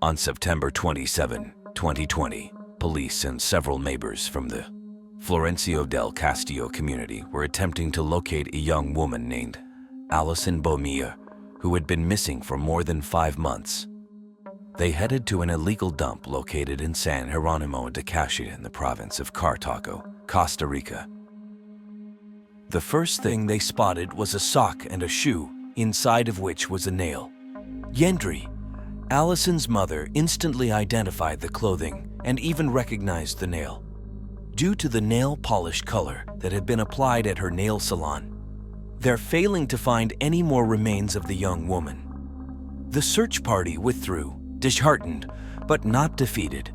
On September 27, 2020, police and several neighbors from the Florencio del Castillo community were attempting to locate a young woman named Alison Bomilla, who had been missing for more than 5 months. They headed to an illegal dump located in San Jeronimo de Caxi in the province of Cartago, Costa Rica. The first thing they spotted was a sock and a shoe, inside of which was a nail. Yendri, Alison's mother, instantly identified the clothing and even recognized the nail. Due to the nail polish color that had been applied at her nail salon, they're failing to find any more remains of the young woman. The search party withdrew, disheartened, but not defeated.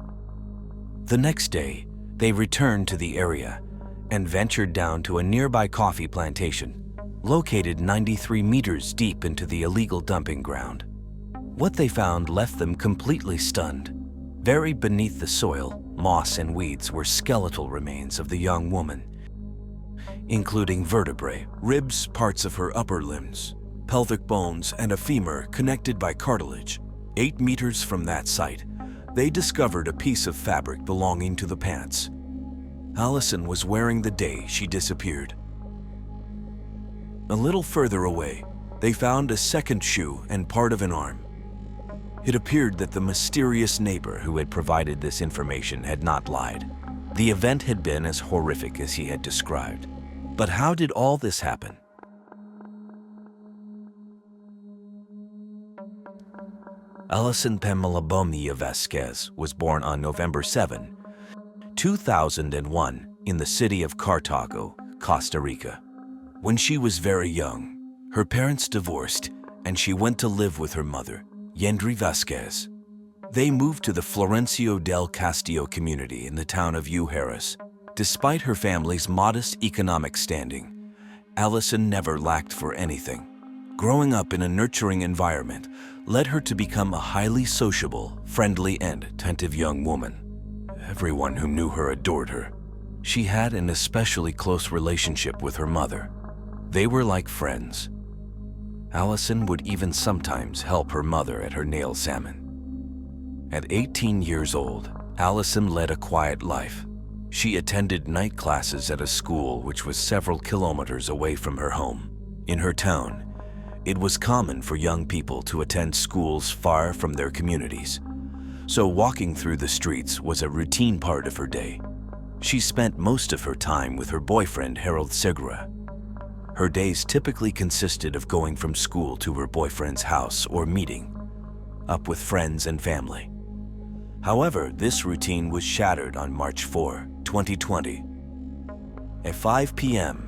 The next day, they returned to the area and ventured down to a nearby coffee plantation, located 93 meters deep into the illegal dumping ground. What they found left them completely stunned. Buried beneath the soil, moss and weeds were skeletal remains of the young woman, including vertebrae, ribs, parts of her upper limbs, pelvic bones, and a femur connected by cartilage. 8 meters from that site, they discovered a piece of fabric belonging to the pants Alison was wearing the day she disappeared. A little further away, they found a second shoe and part of an arm. It appeared that the mysterious neighbor who had provided this information had not lied. The event had been as horrific as he had described. But how did all this happen? Alison Pamela Bomilla Vasquez was born on November 7, 2001 in the city of Cartago, Costa Rica. When she was very young, her parents divorced and she went to live with her mother, Yendri Vasquez. They moved to the Florencio del Castillo community in the town of Ujeras. Despite her family's modest economic standing, Alison never lacked for anything. Growing up in a nurturing environment led her to become a highly sociable, friendly, and attentive young woman. Everyone who knew her adored her. She had an especially close relationship with her mother. They were like friends. Alison would even sometimes help her mother at her nail salon. At 18 years old, Alison led a quiet life. She attended night classes at a school which was several kilometers away from her home. In her town, it was common for young people to attend schools far from their communities, so walking through the streets was a routine part of her day. She spent most of her time with her boyfriend, Harold Segura. Her days typically consisted of going from school to her boyfriend's house or meeting up with friends and family. However, this routine was shattered on March 4, 2020. At 5 p.m.,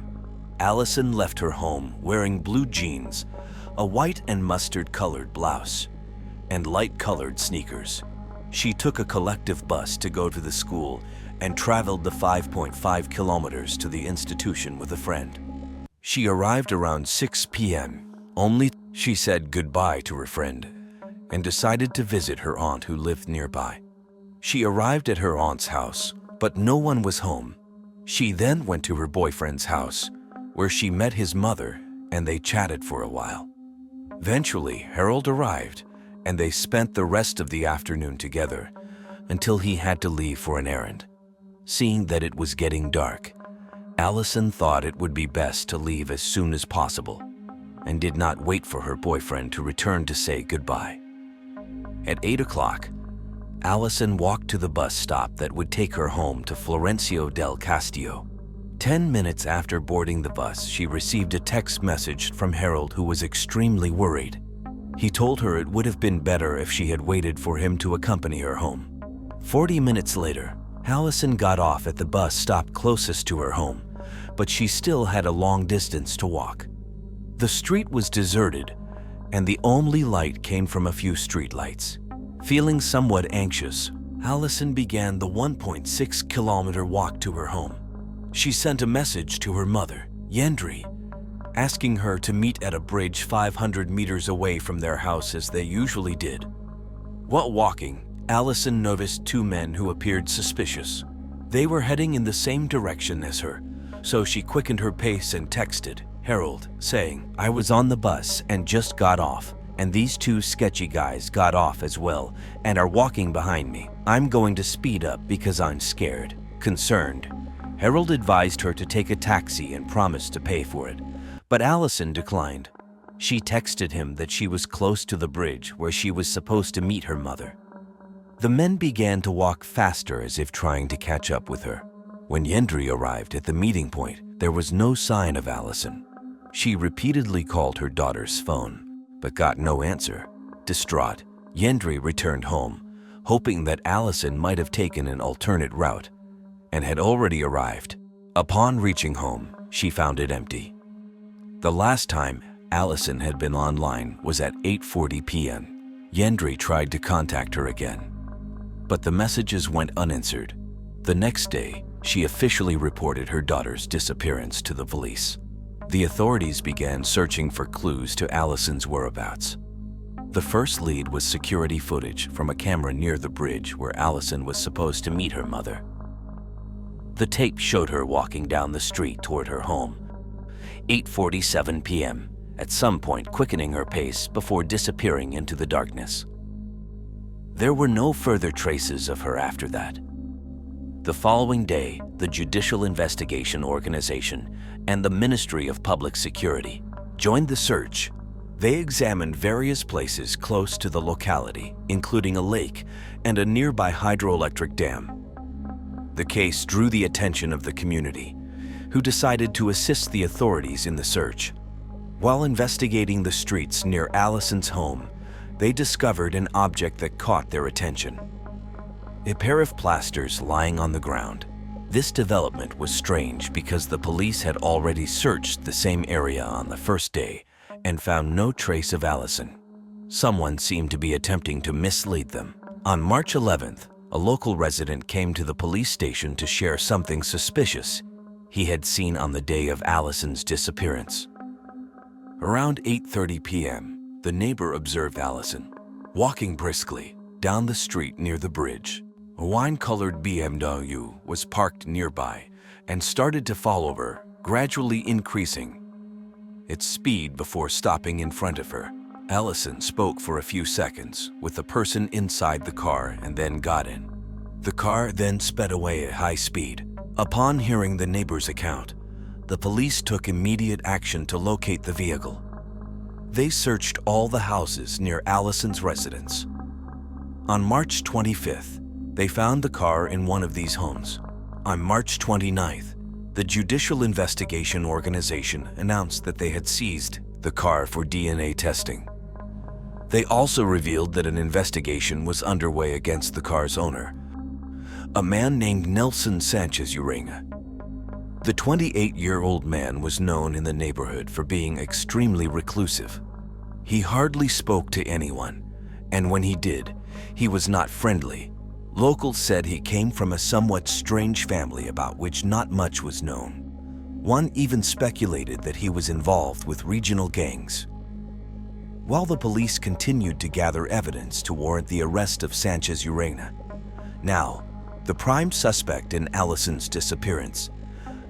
Alison left her home wearing blue jeans, a white and mustard-colored blouse, and light-colored sneakers. She took a collective bus to go to the school and traveled the 5.5 kilometers to the institution with a friend. She arrived around 6 p.m. Only she said goodbye to her friend and decided to visit her aunt who lived nearby. She arrived at her aunt's house, but no one was home. She then went to her boyfriend's house, where she met his mother and they chatted for a while. Eventually, Harold arrived and they spent the rest of the afternoon together until he had to leave for an errand. Seeing that it was getting dark, Alison thought it would be best to leave as soon as possible and did not wait for her boyfriend to return to say goodbye. At 8 o'clock, Alison walked to the bus stop that would take her home to Florencio del Castillo. 10 minutes after boarding the bus, she received a text message from Harold, who was extremely worried. He told her it would have been better if she had waited for him to accompany her home. 40 minutes later, Alison got off at the bus stop closest to her home, but she still had a long distance to walk. The street was deserted, and the only light came from a few streetlights. Feeling somewhat anxious, Alison began the 1.6-kilometer walk to her home. She sent a message to her mother, Yendri, asking her to meet at a bridge 500 meters away from their house as they usually did. While walking, Alison noticed 2 men who appeared suspicious. They were heading in the same direction as her, so she quickened her pace and texted Harold, saying, "I was on the bus and just got off, and these two sketchy guys got off as well and are walking behind me. I'm going to speed up because I'm scared." Concerned, Harold advised her to take a taxi and promised to pay for it, but Allison declined. She texted him that she was close to the bridge where she was supposed to meet her mother. The men began to walk faster as if trying to catch up with her. When Yendri arrived at the meeting point, there was no sign of Allison. She repeatedly called her daughter's phone, but got no answer. Distraught, Yendri returned home, hoping that Allison might have taken an alternate route and had already arrived. Upon reaching home, she found it empty. The last time Allison had been online was at 8:40 p.m. Yendri tried to contact her again, but the messages went unanswered. The next day, she officially reported her daughter's disappearance to the police. The authorities began searching for clues to Allison's whereabouts. The first lead was security footage from a camera near the bridge where Allison was supposed to meet her mother. The tape showed her walking down the street toward her home, 8:47 p.m., at some point quickening her pace before disappearing into the darkness. There were no further traces of her after that. The following day, the Judicial Investigation Organization and the Ministry of Public Security joined the search. They examined various places close to the locality, including a lake and a nearby hydroelectric dam. The case drew the attention of the community, who decided to assist the authorities in the search. While investigating the streets near Allison's home, they discovered an object that caught their attention: a pair of plasters lying on the ground. This development was strange because the police had already searched the same area on the first day and found no trace of Allison. Someone seemed to be attempting to mislead them. On March 11th, a local resident came to the police station to share something suspicious he had seen on the day of Allison's disappearance. Around 8:30 p.m., the neighbor observed Allison walking briskly down the street near the bridge. A wine-colored BMW was parked nearby and started to follow her, gradually increasing its speed before stopping in front of her. Allison spoke for a few seconds with the person inside the car and then got in. The car then sped away at high speed. Upon hearing the neighbor's account, the police took immediate action to locate the vehicle. They searched all the houses near Allison's residence. On March 25th, they found the car in one of these homes. On March 29th, the Judicial Investigation Organization announced that they had seized the car for DNA testing. They also revealed that an investigation was underway against the car's owner, a man named Nelson Sanchez Uranga. The 28-year-old man was known in the neighborhood for being extremely reclusive. He hardly spoke to anyone, and when he did, he was not friendly. Locals said he came from a somewhat strange family about which not much was known. One even speculated that he was involved with regional gangs. While the police continued to gather evidence to warrant the arrest of Sanchez Uranga, now, the prime suspect in Allison's disappearance,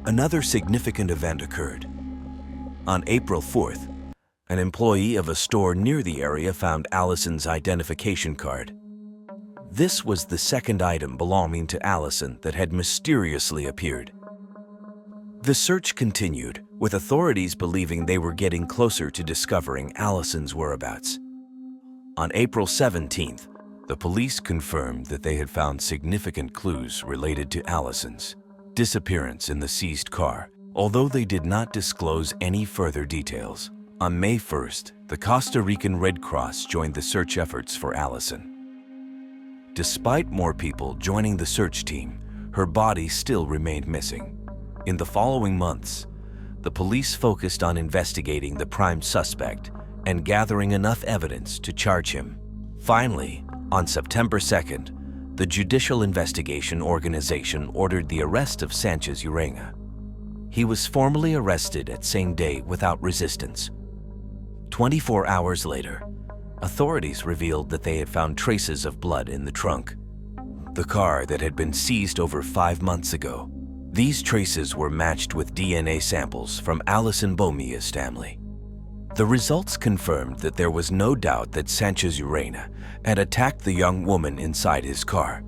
another significant event occurred. On April 4th, an employee of a store near the area found Allison's identification card. This was the second item belonging to Allison that had mysteriously appeared. The search continued, with authorities believing they were getting closer to discovering Allison's whereabouts. On April 17th, the police confirmed that they had found significant clues related to Allison's disappearance in the seized car, although they did not disclose any further details. On May 1st, the Costa Rican Red Cross joined the search efforts for Allison. Despite more people joining the search team, her body still remained missing. In the following months, the police focused on investigating the prime suspect and gathering enough evidence to charge him. Finally, on September 2nd, the Judicial Investigation Organization ordered the arrest of Sanchez Uranga. He was formally arrested at same day without resistance. 24 hours later, authorities revealed that they had found traces of blood in the trunk, the car that had been seized over 5 months ago. These traces were matched with DNA samples from Allison Bomia's family. The results confirmed that there was no doubt that Sanchez Urena had attacked the young woman inside his car.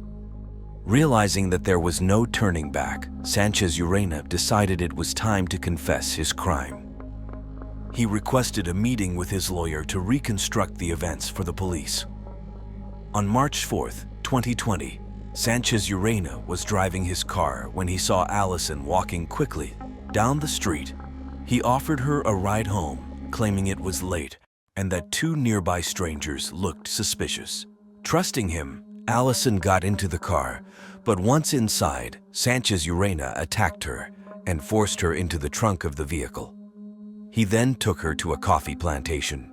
Realizing that there was no turning back, Sanchez Urena decided it was time to confess his crime. He requested a meeting with his lawyer to reconstruct the events for the police. On March 4, 2020, Sanchez Urena was driving his car when he saw Allison walking quickly down the street. He offered her a ride home, claiming it was late and that two nearby strangers looked suspicious. Trusting him, Allison got into the car, but once inside, Sanchez Urena attacked her and forced her into the trunk of the vehicle. He then took her to a coffee plantation.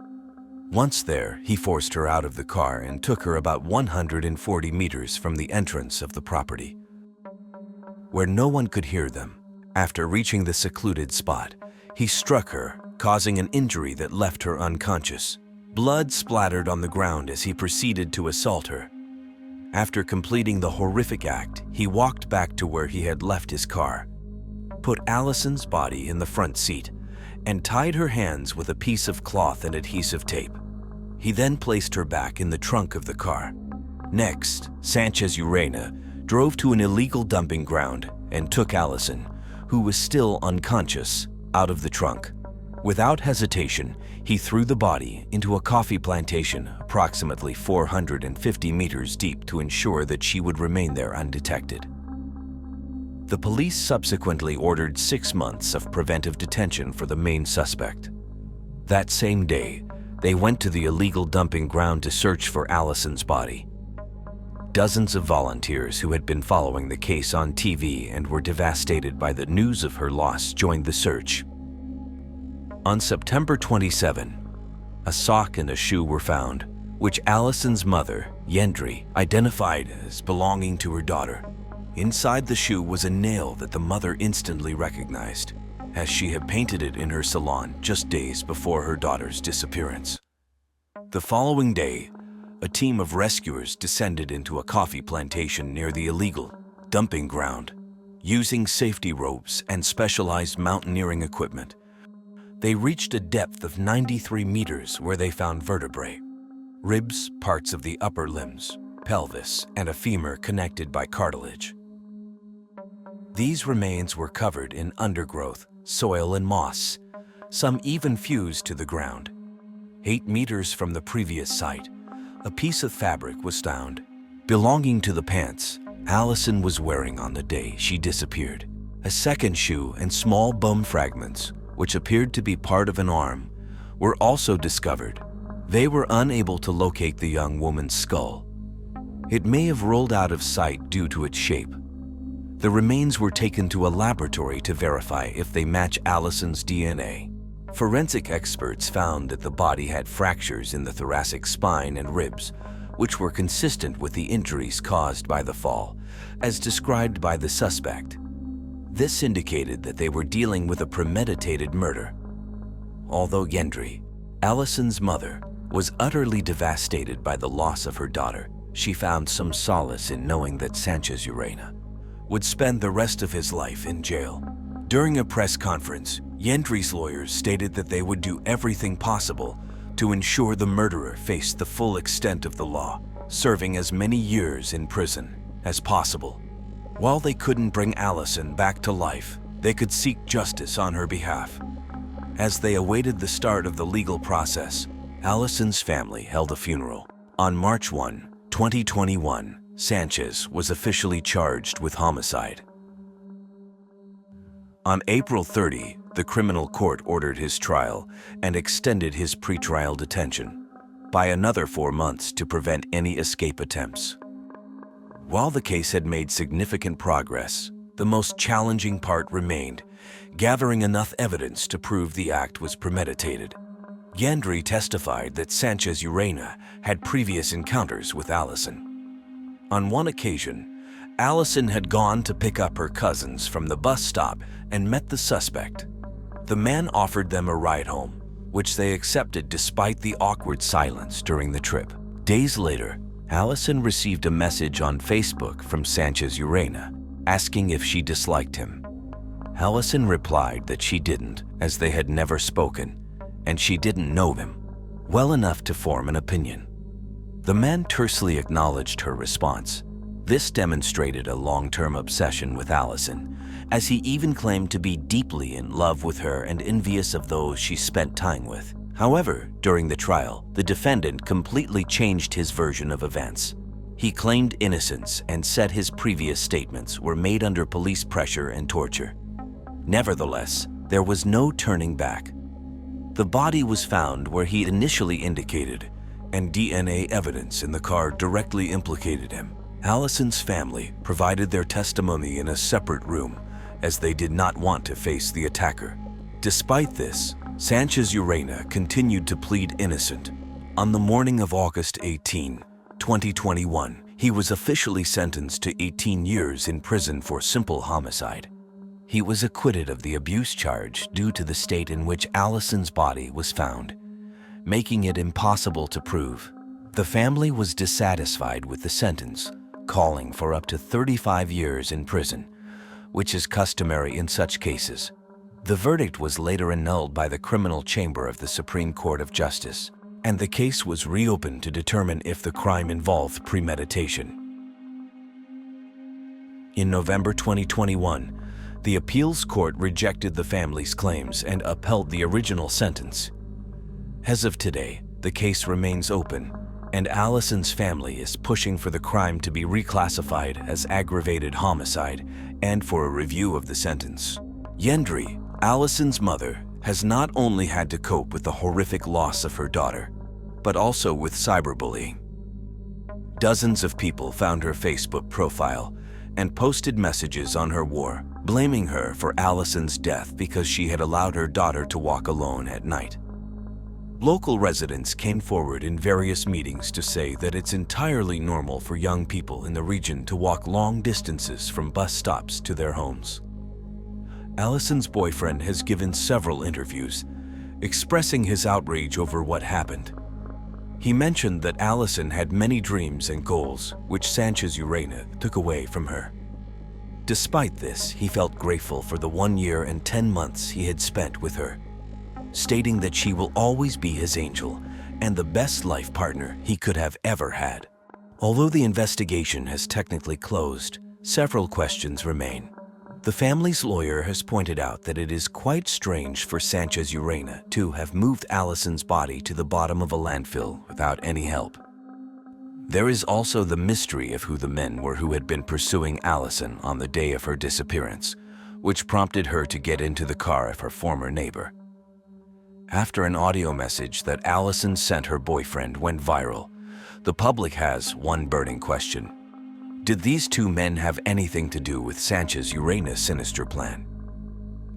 Once there, he forced her out of the car and took her about 140 meters from the entrance of the property, where no one could hear them. After reaching the secluded spot, he struck her, causing an injury that left her unconscious. Blood splattered on the ground as he proceeded to assault her. After completing the horrific act, he walked back to where he had left his car, put Allison's body in the front seat, and tied her hands with a piece of cloth and adhesive tape. He then placed her back in the trunk of the car. Next, Sanchez Urena drove to an illegal dumping ground and took Allison, who was still unconscious, out of the trunk. Without hesitation, he threw the body into a coffee plantation approximately 450 meters deep to ensure that she would remain there undetected. The police subsequently ordered 6 months of preventive detention for the main suspect. That same day, they went to the illegal dumping ground to search for Allison's body. Dozens of volunteers who had been following the case on TV and were devastated by the news of her loss joined the search. On September 27, a sock and a shoe were found, which Allison's mother, Yendri, identified as belonging to her daughter. Inside the shoe was a nail that the mother instantly recognized, as she had painted it in her salon just days before her daughter's disappearance. The following day, a team of rescuers descended into a coffee plantation near the illegal dumping ground. Using safety ropes and specialized mountaineering equipment, they reached a depth of 93 meters where they found vertebrae, ribs, parts of the upper limbs, pelvis, and a femur connected by cartilage. These remains were covered in undergrowth, soil, and moss, some even fused to the ground. 8 meters from the previous site, a piece of fabric was found, belonging to the pants Allison was wearing on the day she disappeared. A second shoe and small bone fragments, which appeared to be part of an arm, were also discovered. They were unable to locate the young woman's skull. It may have rolled out of sight due to its shape. The remains were taken to a laboratory to verify if they match Allison's DNA. Forensic experts found that the body had fractures in the thoracic spine and ribs, which were consistent with the injuries caused by the fall, as described by the suspect. This indicated that they were dealing with a premeditated murder. Although Yendri, Allison's mother, was utterly devastated by the loss of her daughter, she found some solace in knowing that Sanchez Urena would spend the rest of his life in jail. During a press conference, Yendri's lawyers stated that they would do everything possible to ensure the murderer faced the full extent of the law, serving as many years in prison as possible. While they couldn't bring Allison back to life, they could seek justice on her behalf. As they awaited the start of the legal process, Allison's family held a funeral. On March 1, 2021, Sanchez was officially charged with homicide. On April 30, the criminal court ordered his trial and extended his pretrial detention by another 4 months to prevent any escape attempts. While the case had made significant progress, the most challenging part remained, gathering enough evidence to prove the act was premeditated. Yendri testified that Sanchez Urena had previous encounters with Allison. On one occasion, Allison had gone to pick up her cousins from the bus stop and met the suspect. The man offered them a ride home, which they accepted despite the awkward silence during the trip. Days later, Allison received a message on Facebook from Sanchez Urena asking if she disliked him. Allison replied that she didn't, as they had never spoken, and she didn't know him well enough to form an opinion. The man tersely acknowledged her response. This demonstrated a long-term obsession with Allison, as he even claimed to be deeply in love with her and envious of those she spent time with. However, during the trial, the defendant completely changed his version of events. He claimed innocence and said his previous statements were made under police pressure and torture. Nevertheless, there was no turning back. The body was found where he initially indicated, and DNA evidence in the car directly implicated him. Allison's family provided their testimony in a separate room, as they did not want to face the attacker. Despite this, Sanchez Urena continued to plead innocent. On the morning of August 18, 2021, he was officially sentenced to 18 years in prison for simple homicide. He was acquitted of the abuse charge due to the state in which Allison's body was found, making it impossible to prove. The family was dissatisfied with the sentence, calling for up to 35 years in prison, which is customary in such cases. The verdict was later annulled by the Criminal Chamber of the Supreme Court of Justice, and the case was reopened to determine if the crime involved premeditation. In November 2021, the appeals court rejected the family's claims and upheld the original sentence. As of today, the case remains open, and Allison's family is pushing for the crime to be reclassified as aggravated homicide and for a review of the sentence. Yendri, Allison's mother, has not only had to cope with the horrific loss of her daughter, but also with cyberbullying. Dozens of people found her Facebook profile and posted messages on her wall, blaming her for Allison's death because she had allowed her daughter to walk alone at night. Local residents came forward in various meetings to say that it's entirely normal for young people in the region to walk long distances from bus stops to their homes. Allison's boyfriend has given several interviews, expressing his outrage over what happened. He mentioned that Allison had many dreams and goals, which Sanchez Urena took away from her. Despite this, he felt grateful for the 1 year and 10 months he had spent with her, stating that she will always be his angel and the best life partner he could have ever had. Although the investigation has technically closed, several questions remain. The family's lawyer has pointed out that it is quite strange for Sanchez Urena to have moved Allison's body to the bottom of a landfill without any help. There is also the mystery of who the men were who had been pursuing Allison on the day of her disappearance, which prompted her to get into the car of her former neighbor. After an audio message that Allison sent her boyfriend went viral, the public has one burning question. Did these two men have anything to do with Sanchez Urena's sinister plan?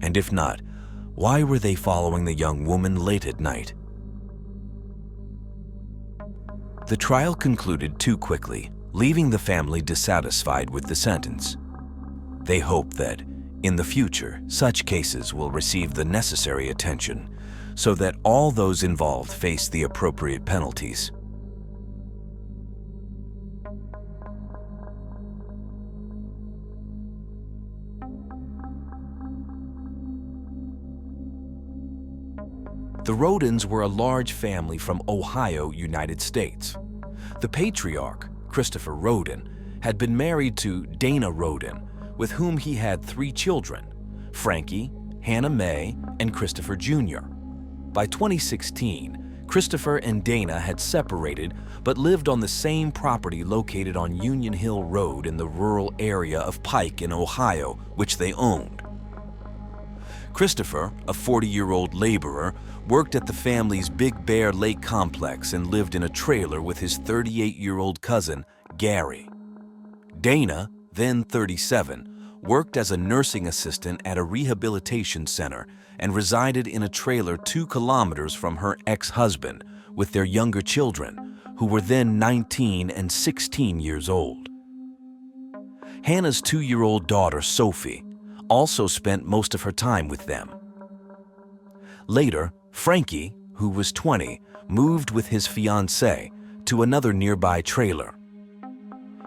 And if not, why were they following the young woman late at night? The trial concluded too quickly, leaving the family dissatisfied with the sentence. They hope that, in the future, such cases will receive the necessary attention so that all those involved face the appropriate penalties. The Rodens were a large family from Ohio, United States. The patriarch, Christopher Roden, had been married to Dana Roden, with whom he had 3 children, Frankie, Hannah Mae, and Christopher Jr. By 2016, Christopher and Dana had separated but lived on the same property located on Union Hill Road in the rural area of Pike in Ohio, which they owned. Christopher, a 40-year-old laborer, worked at the family's Big Bear Lake complex and lived in a trailer with his 38-year-old cousin, Gary. Dana, then 37, worked as a nursing assistant at a rehabilitation center and resided in a trailer 2 kilometers from her ex-husband with their younger children, who were then 19 and 16 years old. Hannah's 2-year-old daughter, Sophie, also spent most of her time with them. Later, Frankie, who was 20, moved with his fiancée to another nearby trailer.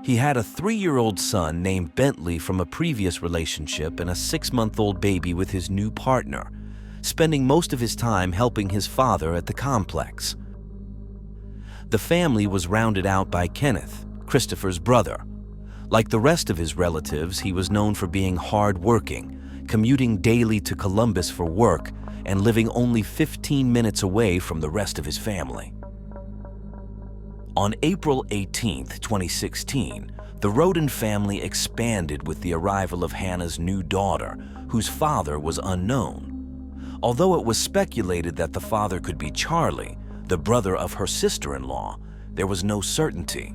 He had a 3-year-old son named Bentley from a previous relationship and a 6-month-old baby with his new partner, spending most of his time helping his father at the complex. The family was rounded out by Kenneth, Christopher's brother. Like the rest of his relatives, he was known for being hard-working, commuting daily to Columbus for work, and living only 15 minutes away from the rest of his family. On April 18, 2016, the Roden family expanded with the arrival of Hannah's new daughter, whose father was unknown. Although it was speculated that the father could be Charlie, the brother of her sister-in-law, there was no certainty.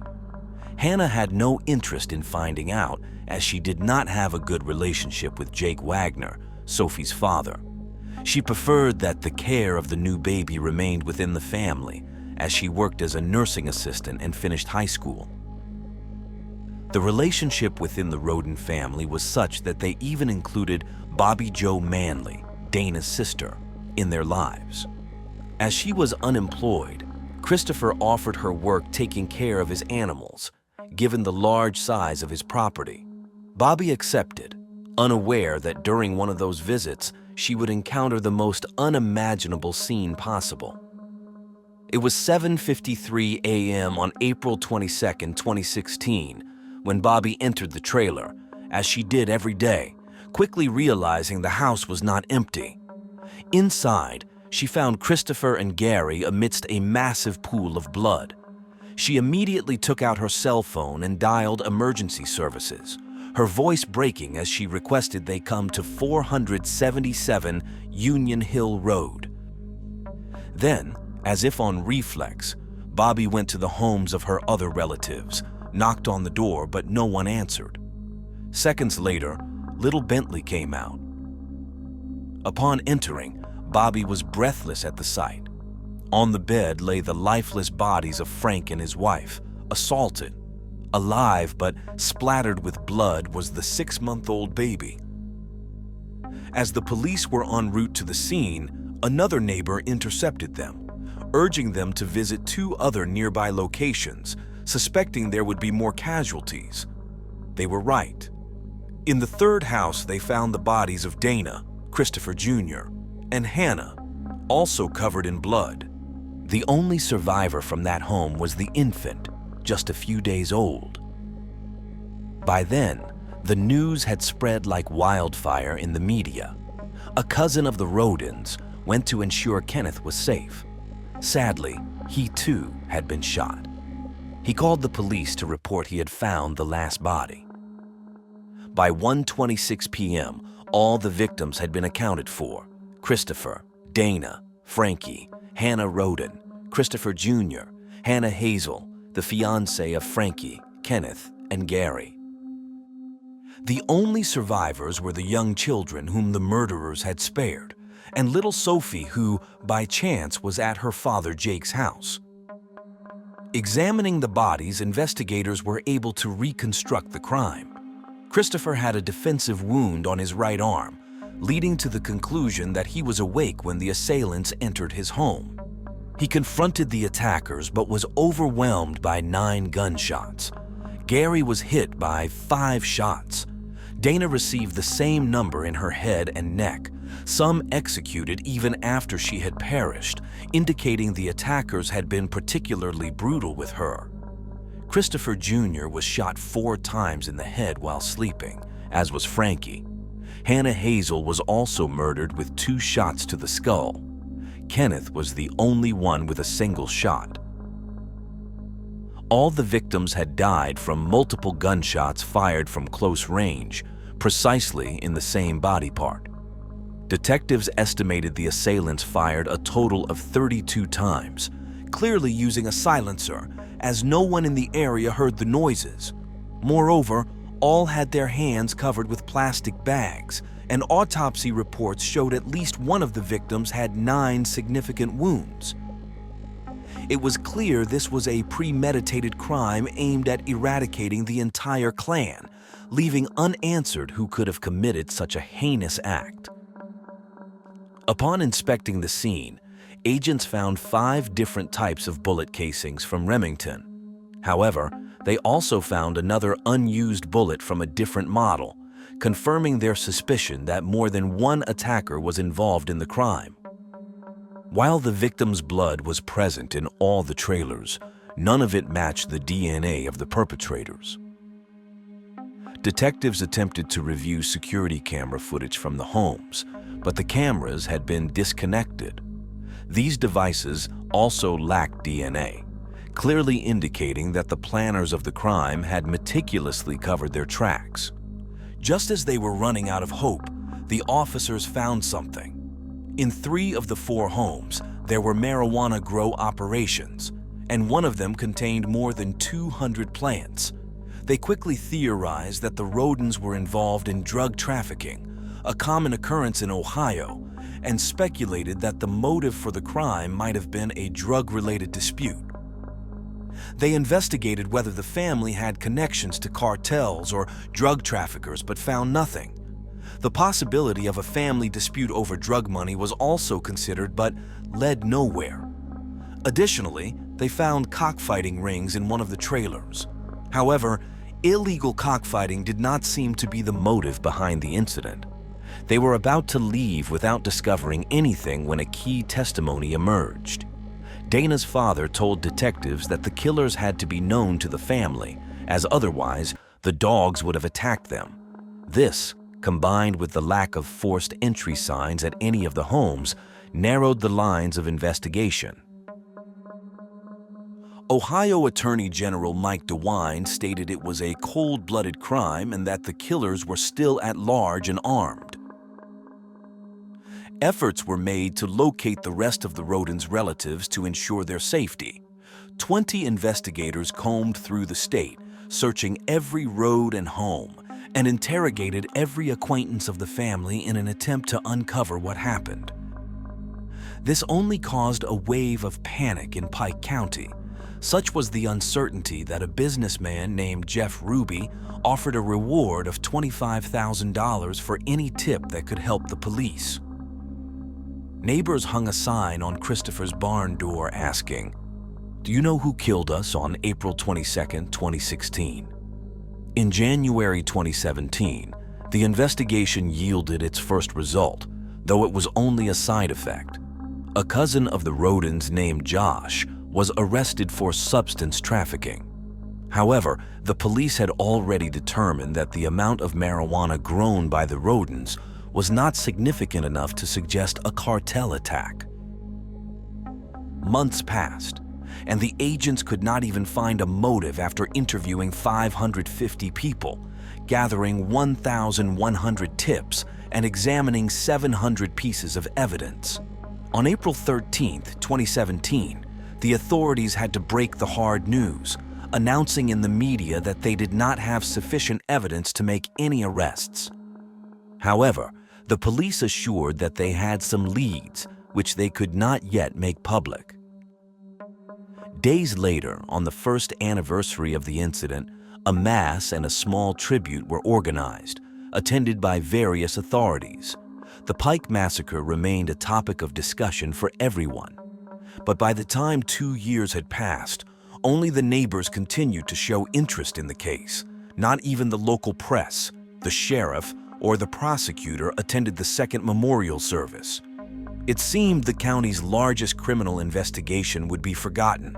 Hannah had no interest in finding out, as she did not have a good relationship with Jake Wagner, Sophie's father. She preferred that the care of the new baby remained within the family, as she worked as a nursing assistant and finished high school. The relationship within the Roden family was such that they even included Bobby Jo Manley, Dana's sister, in their lives. As she was unemployed, Christopher offered her work taking care of his animals, given the large size of his property. Bobby accepted, unaware that during one of those visits, she would encounter the most unimaginable scene possible. It was 7:53 a.m. on April 22, 2016, when Bobby entered the trailer, as she did every day, quickly realizing the house was not empty. Inside, she found Christopher and Gary amidst a massive pool of blood. She immediately took out her cell phone and dialed emergency services, her voice breaking as she requested they come to 477 Union Hill Road. Then, as if on reflex, Bobby went to the homes of her other relatives, knocked on the door, but no one answered. Seconds later, little Bentley came out. Upon entering, Bobby was breathless at the sight. On the bed lay the lifeless bodies of Frank and his wife, assaulted. Alive but splattered with blood was the 6-month-old baby. As the police were en route to the scene, another neighbor intercepted them, urging them to visit 2 other nearby locations, suspecting there would be more casualties. They were right. In the 3rd house, they found the bodies of Dana, Christopher Jr., and Hannah, also covered in blood. The only survivor from that home was the infant, just a few days old. By then, the news had spread like wildfire in the media. A cousin of the Rodens went to ensure Kenneth was safe. Sadly, he too had been shot. He called the police to report he had found the last body. By 1:26 p.m., all the victims had been accounted for: Christopher, Dana, Frankie, Hannah Roden, Christopher Jr., Hannah Hazel, the fiancé of Frankie, Kenneth, and Gary. The only survivors were the young children whom the murderers had spared, and little Sophie, who, by chance, was at her father Jake's house. Examining the bodies, investigators were able to reconstruct the crime. Christopher had a defensive wound on his right arm, leading to the conclusion that he was awake when the assailants entered his home. He confronted the attackers but was overwhelmed by 9 gunshots. Gary was hit by 5 shots. Dana received the same number in her head and neck, some executed even after she had perished, indicating the attackers had been particularly brutal with her. Christopher Jr. was shot 4 times in the head while sleeping, as was Frankie. Hannah Hazel was also murdered with 2 shots to the skull. Kenneth was the only one with a single shot. All the victims had died from multiple gunshots fired from close range, precisely in the same body part. Detectives estimated the assailants fired a total of 32 times, clearly using a silencer, as no one in the area heard the noises. Moreover, all had their hands covered with plastic bags, and autopsy reports showed at least one of the victims had 9 significant wounds. It was clear this was a premeditated crime aimed at eradicating the entire clan, leaving unanswered who could have committed such a heinous act. Upon inspecting the scene, agents found 5 different types of bullet casings from Remington. However, they also found another unused bullet from a different model, confirming their suspicion that more than one attacker was involved in the crime. While the victim's blood was present in all the trailers, none of it matched the DNA of the perpetrators. Detectives attempted to review security camera footage from the homes, but the cameras had been disconnected. These devices also lacked DNA, clearly indicating that the planners of the crime had meticulously covered their tracks. Just as they were running out of hope, the officers found something. In 3 of the 4 homes, there were marijuana grow operations, and one of them contained more than 200 plants. They quickly theorized that the rodents were involved in drug trafficking, a common occurrence in Ohio, and speculated that the motive for the crime might have been a drug-related dispute. They investigated whether the family had connections to cartels or drug traffickers, but found nothing. The possibility of a family dispute over drug money was also considered, but led nowhere. Additionally, they found cockfighting rings in one of the trailers. However, illegal cockfighting did not seem to be the motive behind the incident. They were about to leave without discovering anything when a key testimony emerged. Dana's father told detectives that the killers had to be known to the family, as otherwise the dogs would have attacked them. This, combined with the lack of forced entry signs at any of the homes, narrowed the lines of investigation. Ohio Attorney General Mike DeWine stated it was a cold-blooded crime and that the killers were still at large and armed. Efforts were made to locate the rest of the rodents' relatives to ensure their safety. 20 investigators combed through the state, searching every road and home, and interrogated every acquaintance of the family in an attempt to uncover what happened. This only caused a wave of panic in Pike County. Such was the uncertainty that a businessman named Jeff Ruby offered a reward of $25,000 for any tip that could help the police. Neighbors hung a sign on Christopher's barn door asking, "Do you know who killed us on April 22, 2016? In January 2017, the investigation yielded its first result, though it was only a side effect. A cousin of the rodents named Josh was arrested for substance trafficking. However, the police had already determined that the amount of marijuana grown by the rodents was not significant enough to suggest a cartel attack." Months passed, and the agents could not even find a motive after interviewing 550 people, gathering 1,100 tips, and examining 700 pieces of evidence. On April 13, 2017, the authorities had to break the hard news, announcing in the media that they did not have sufficient evidence to make any arrests. However, the police assured that they had some leads, which they could not yet make public. Days later, on the first anniversary of the incident, a mass and a small tribute were organized, attended by various authorities. The Pike massacre remained a topic of discussion for everyone. But by the time 2 years had passed, only the neighbors continued to show interest in the case. Not even the local press, the sheriff, or the prosecutor attended the second memorial service. It seemed the county's largest criminal investigation would be forgotten.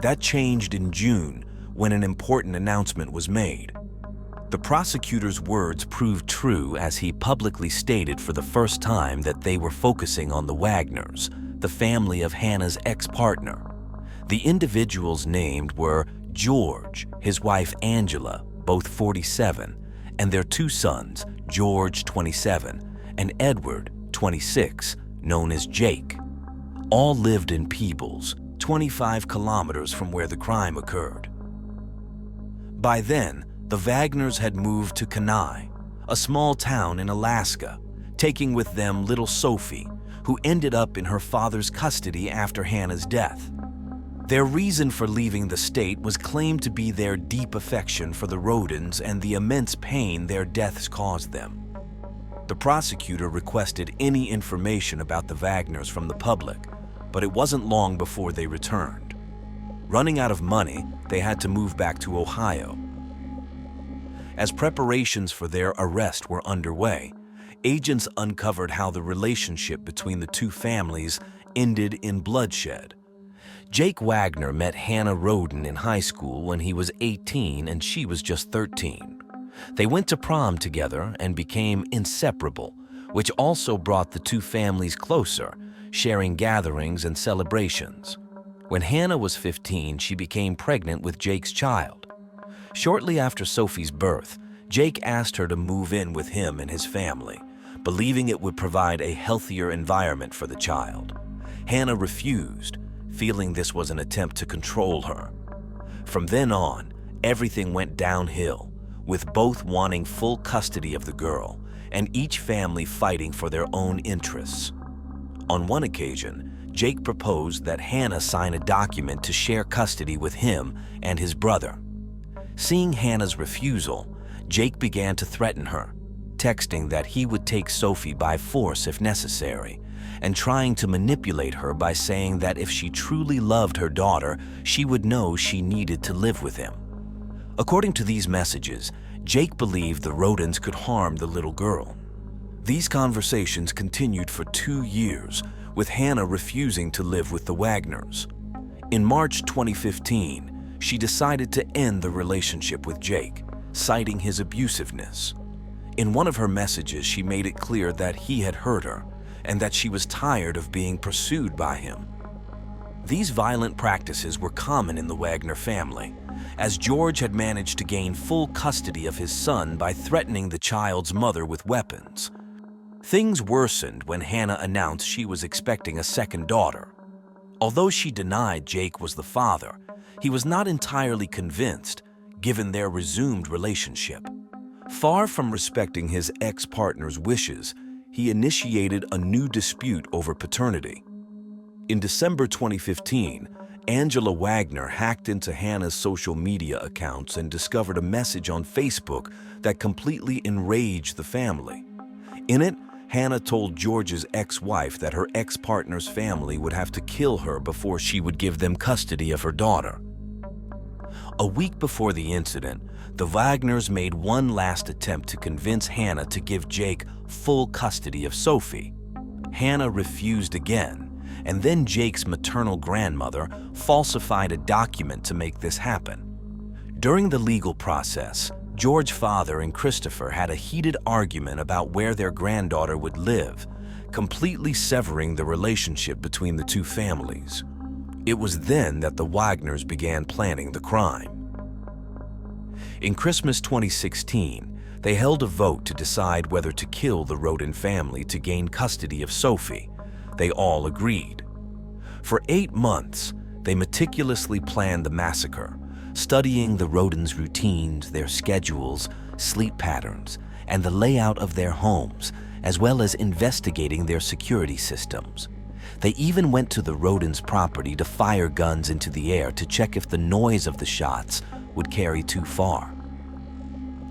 That changed in June when an important announcement was made. The prosecutor's words proved true as he publicly stated for the first time that they were focusing on the Wagners, the family of Hannah's ex-partner. The individuals named were George, his wife Angela, both 47, and their 2 sons, George, 27, and Edward, 26, known as Jake. All lived in Peebles, 25 kilometers from where the crime occurred. By then, the Wagners had moved to Kenai, a small town in Alaska, taking with them little Sophie, who ended up in her father's custody after Hannah's death. Their reason for leaving the state was claimed to be their deep affection for the rodents and the immense pain their deaths caused them. The prosecutor requested any information about the Wagners from the public, but it wasn't long before they returned. Running out of money, they had to move back to Ohio. As preparations for their arrest were underway, agents uncovered how the relationship between the two families ended in bloodshed. Jake Wagner met Hannah Roden in high school when he was 18 and she was just 13. They went to prom together and became inseparable, which also brought the two families closer, sharing gatherings and celebrations. When Hannah was 15, she became pregnant with Jake's child. Shortly after Sophie's birth, Jake asked her to move in with him and his family, believing it would provide a healthier environment for the child. Hannah refused, feeling this was an attempt to control her. From then on, everything went downhill, with both wanting full custody of the girl and each family fighting for their own interests. On one occasion, Jake proposed that Hannah sign a document to share custody with him and his brother. Seeing Hannah's refusal, Jake began to threaten her, texting that he would take Sophie by force if necessary, and trying to manipulate her by saying that if she truly loved her daughter, she would know she needed to live with him. According to these messages, Jake believed the Rodens could harm the little girl. These conversations continued for 2 years, with Hannah refusing to live with the Wagners. In March 2015, she decided to end the relationship with Jake, citing his abusiveness. In one of her messages, she made it clear that he had hurt her and that she was tired of being pursued by him. These violent practices were common in the Wagner family, as George had managed to gain full custody of his son by threatening the child's mother with weapons. Things worsened when Hannah announced she was expecting a second daughter. Although she denied Jake was the father, he was not entirely convinced, given their resumed relationship. Far from respecting his ex-partner's wishes, he initiated a new dispute over paternity. In December 2015, Angela Wagner hacked into Hannah's social media accounts and discovered a message on Facebook that completely enraged the family. In it, Hannah told George's ex-wife that her ex-partner's family would have to kill her before she would give them custody of her daughter. A week before the incident, the Wagners made one last attempt to convince Hannah to give Jake full custody of Sophie. Hannah refused again, and then Jake's maternal grandmother falsified a document to make this happen. During the legal process, George's father and Christopher had a heated argument about where their granddaughter would live, completely severing the relationship between the two families. It was then that the Wagners began planning the crime. In Christmas 2016, they held a vote to decide whether to kill the Roden family to gain custody of Sophie. They all agreed. For 8 months, they meticulously planned the massacre, studying the Rodens' routines, their schedules, sleep patterns, and the layout of their homes, as well as investigating their security systems. They even went to the Rodens' property to fire guns into the air to check if the noise of the shots would carry too far.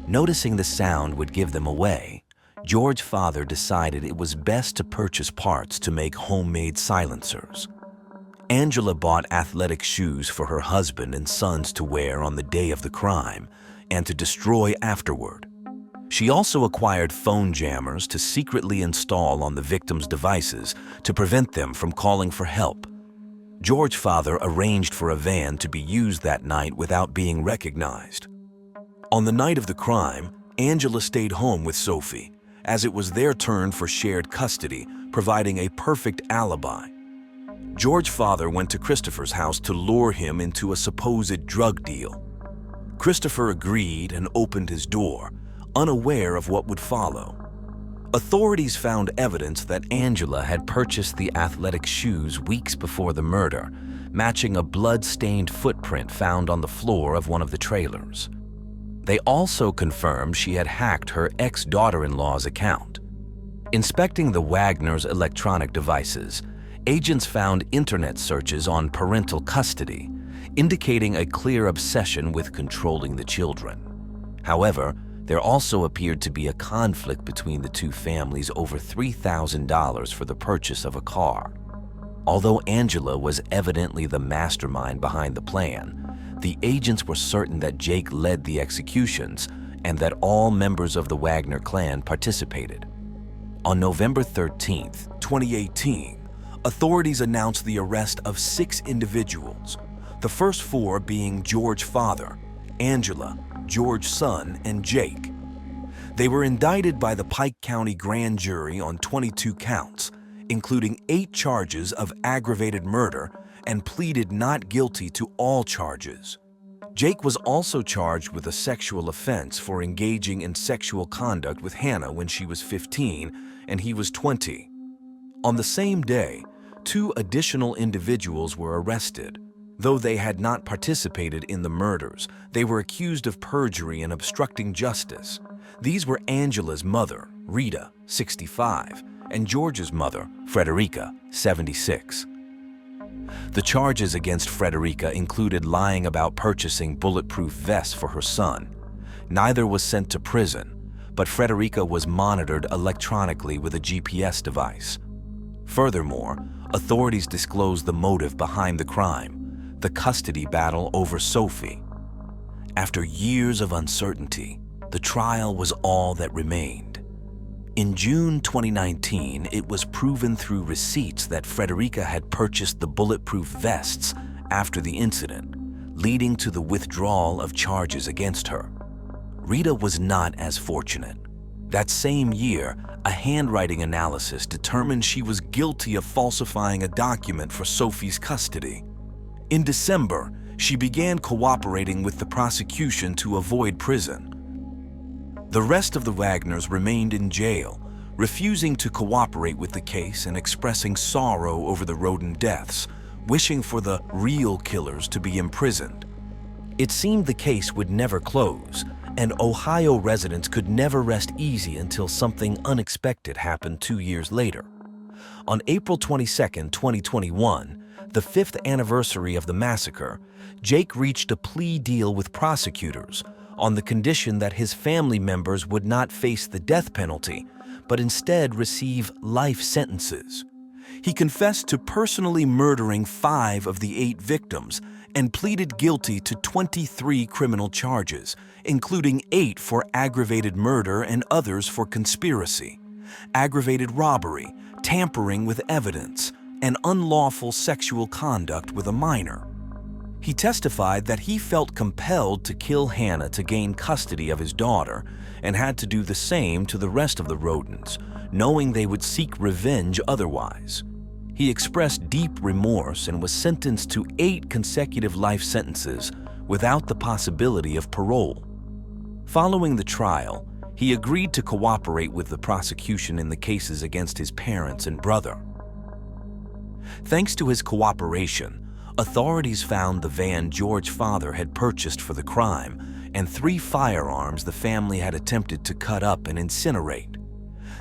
Noticing the sound would give them away, George's father decided it was best to purchase parts to make homemade silencers. Angela bought athletic shoes for her husband and sons to wear on the day of the crime and to destroy afterward. She also acquired phone jammers to secretly install on the victims' devices to prevent them from calling for help. George's father arranged for a van to be used that night without being recognized. On the night of the crime, Angela stayed home with Sophie, as it was their turn for shared custody, providing a perfect alibi. George's father went to Christopher's house to lure him into a supposed drug deal. Christopher agreed and opened his door, unaware of what would follow. Authorities found evidence that Angela had purchased the athletic shoes weeks before the murder, matching a blood-stained footprint found on the floor of one of the trailers. They also confirmed she had hacked her ex-daughter-in-law's account. Inspecting the Wagners' electronic devices, agents found internet searches on parental custody, indicating a clear obsession with controlling the children. However, there also appeared to be a conflict between the two families over $3,000 for the purchase of a car. Although Angela was evidently the mastermind behind the plan, the agents were certain that Jake led the executions and that all members of the Wagner clan participated. On November 13, 2018, authorities announced the arrest of 6 individuals, the first 4 being George father, Angela, George son, and Jake. They were indicted by the Pike County Grand Jury on 22 counts, including 8 charges of aggravated murder, and pleaded not guilty to all charges. Jake was also charged with a sexual offense for engaging in sexual conduct with Hannah when she was 15 and he was 20. On the same day, 2 additional individuals were arrested. Though they had not participated in the murders, they were accused of perjury and obstructing justice. These were Angela's mother, Rita, 65, and George's mother, Frederica, 76. The charges against Frederica included lying about purchasing bulletproof vests for her son. Neither was sent to prison, but Frederica was monitored electronically with a GPS device. Furthermore, authorities disclosed the motive behind the crime: the custody battle over Sophie. After years of uncertainty, the trial was all that remained. In June 2019, it was proven through receipts that Frederica had purchased the bulletproof vests after the incident, leading to the withdrawal of charges against her. Rita was not as fortunate. That same year, a handwriting analysis determined she was guilty of falsifying a document for Sophie's custody. In December, she began cooperating with the prosecution to avoid prison. The rest of the Wagners remained in jail, refusing to cooperate with the case and expressing sorrow over the Roden deaths, wishing for the real killers to be imprisoned. It seemed the case would never close, and Ohio residents could never rest easy until something unexpected happened 2 years later. On April 22, 2021, the 5th anniversary of the massacre, Jake reached a plea deal with prosecutors on the condition that his family members would not face the death penalty, but instead receive life sentences. He confessed to personally murdering 5 of the 8 victims and pleaded guilty to 23 criminal charges, including 8 for aggravated murder and others for conspiracy, aggravated robbery, tampering with evidence, and unlawful sexual conduct with a minor. He testified that he felt compelled to kill Hannah to gain custody of his daughter and had to do the same to the rest of the Rodens, knowing they would seek revenge otherwise. He expressed deep remorse and was sentenced to 8 consecutive life sentences without the possibility of parole. Following the trial, he agreed to cooperate with the prosecution in the cases against his parents and brother. Thanks to his cooperation, authorities found the van George's father had purchased for the crime and 3 firearms the family had attempted to cut up and incinerate.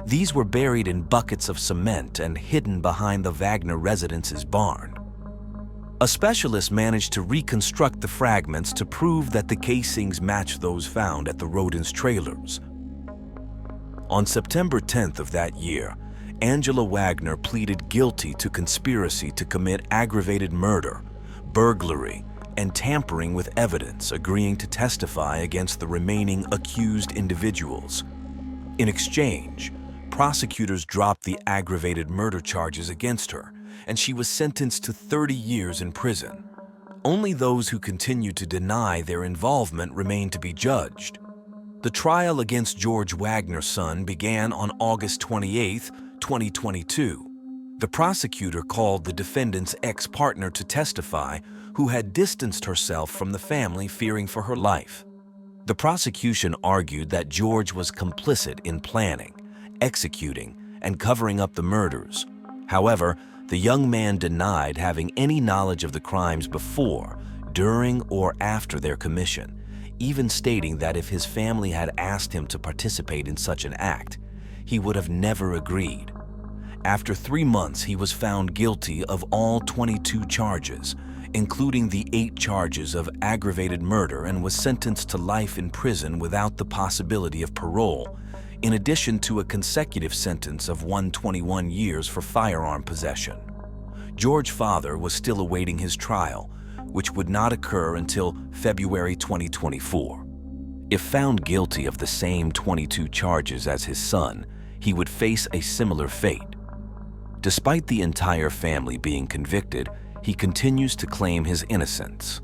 These were buried in buckets of cement and hidden behind the Wagner residence's barn. A specialist managed to reconstruct the fragments to prove that the casings matched those found at the Rodens' trailers. On September 10th of that year, Angela Wagner pleaded guilty to conspiracy to commit aggravated murder, burglary, and tampering with evidence, agreeing to testify against the remaining accused individuals. In exchange, prosecutors dropped the aggravated murder charges against her, and she was sentenced to 30 years in prison. Only those who continued to deny their involvement remained to be judged. The trial against George Wagner's son began on August 28, 2022. The prosecutor called the defendant's ex-partner to testify, who had distanced herself from the family, fearing for her life. The prosecution argued that George was complicit in planning, executing, and covering up the murders. However, the young man denied having any knowledge of the crimes before, during, or after their commission, even stating that if his family had asked him to participate in such an act, he would have never agreed. After 3 months, he was found guilty of all 22 charges, including the 8 charges of aggravated murder, and was sentenced to life in prison without the possibility of parole, in addition to a consecutive sentence of 121 years for firearm possession. George's father was still awaiting his trial, which would not occur until February 2024. If found guilty of the same 22 charges as his son, he would face a similar fate. Despite the entire family being convicted, he continues to claim his innocence.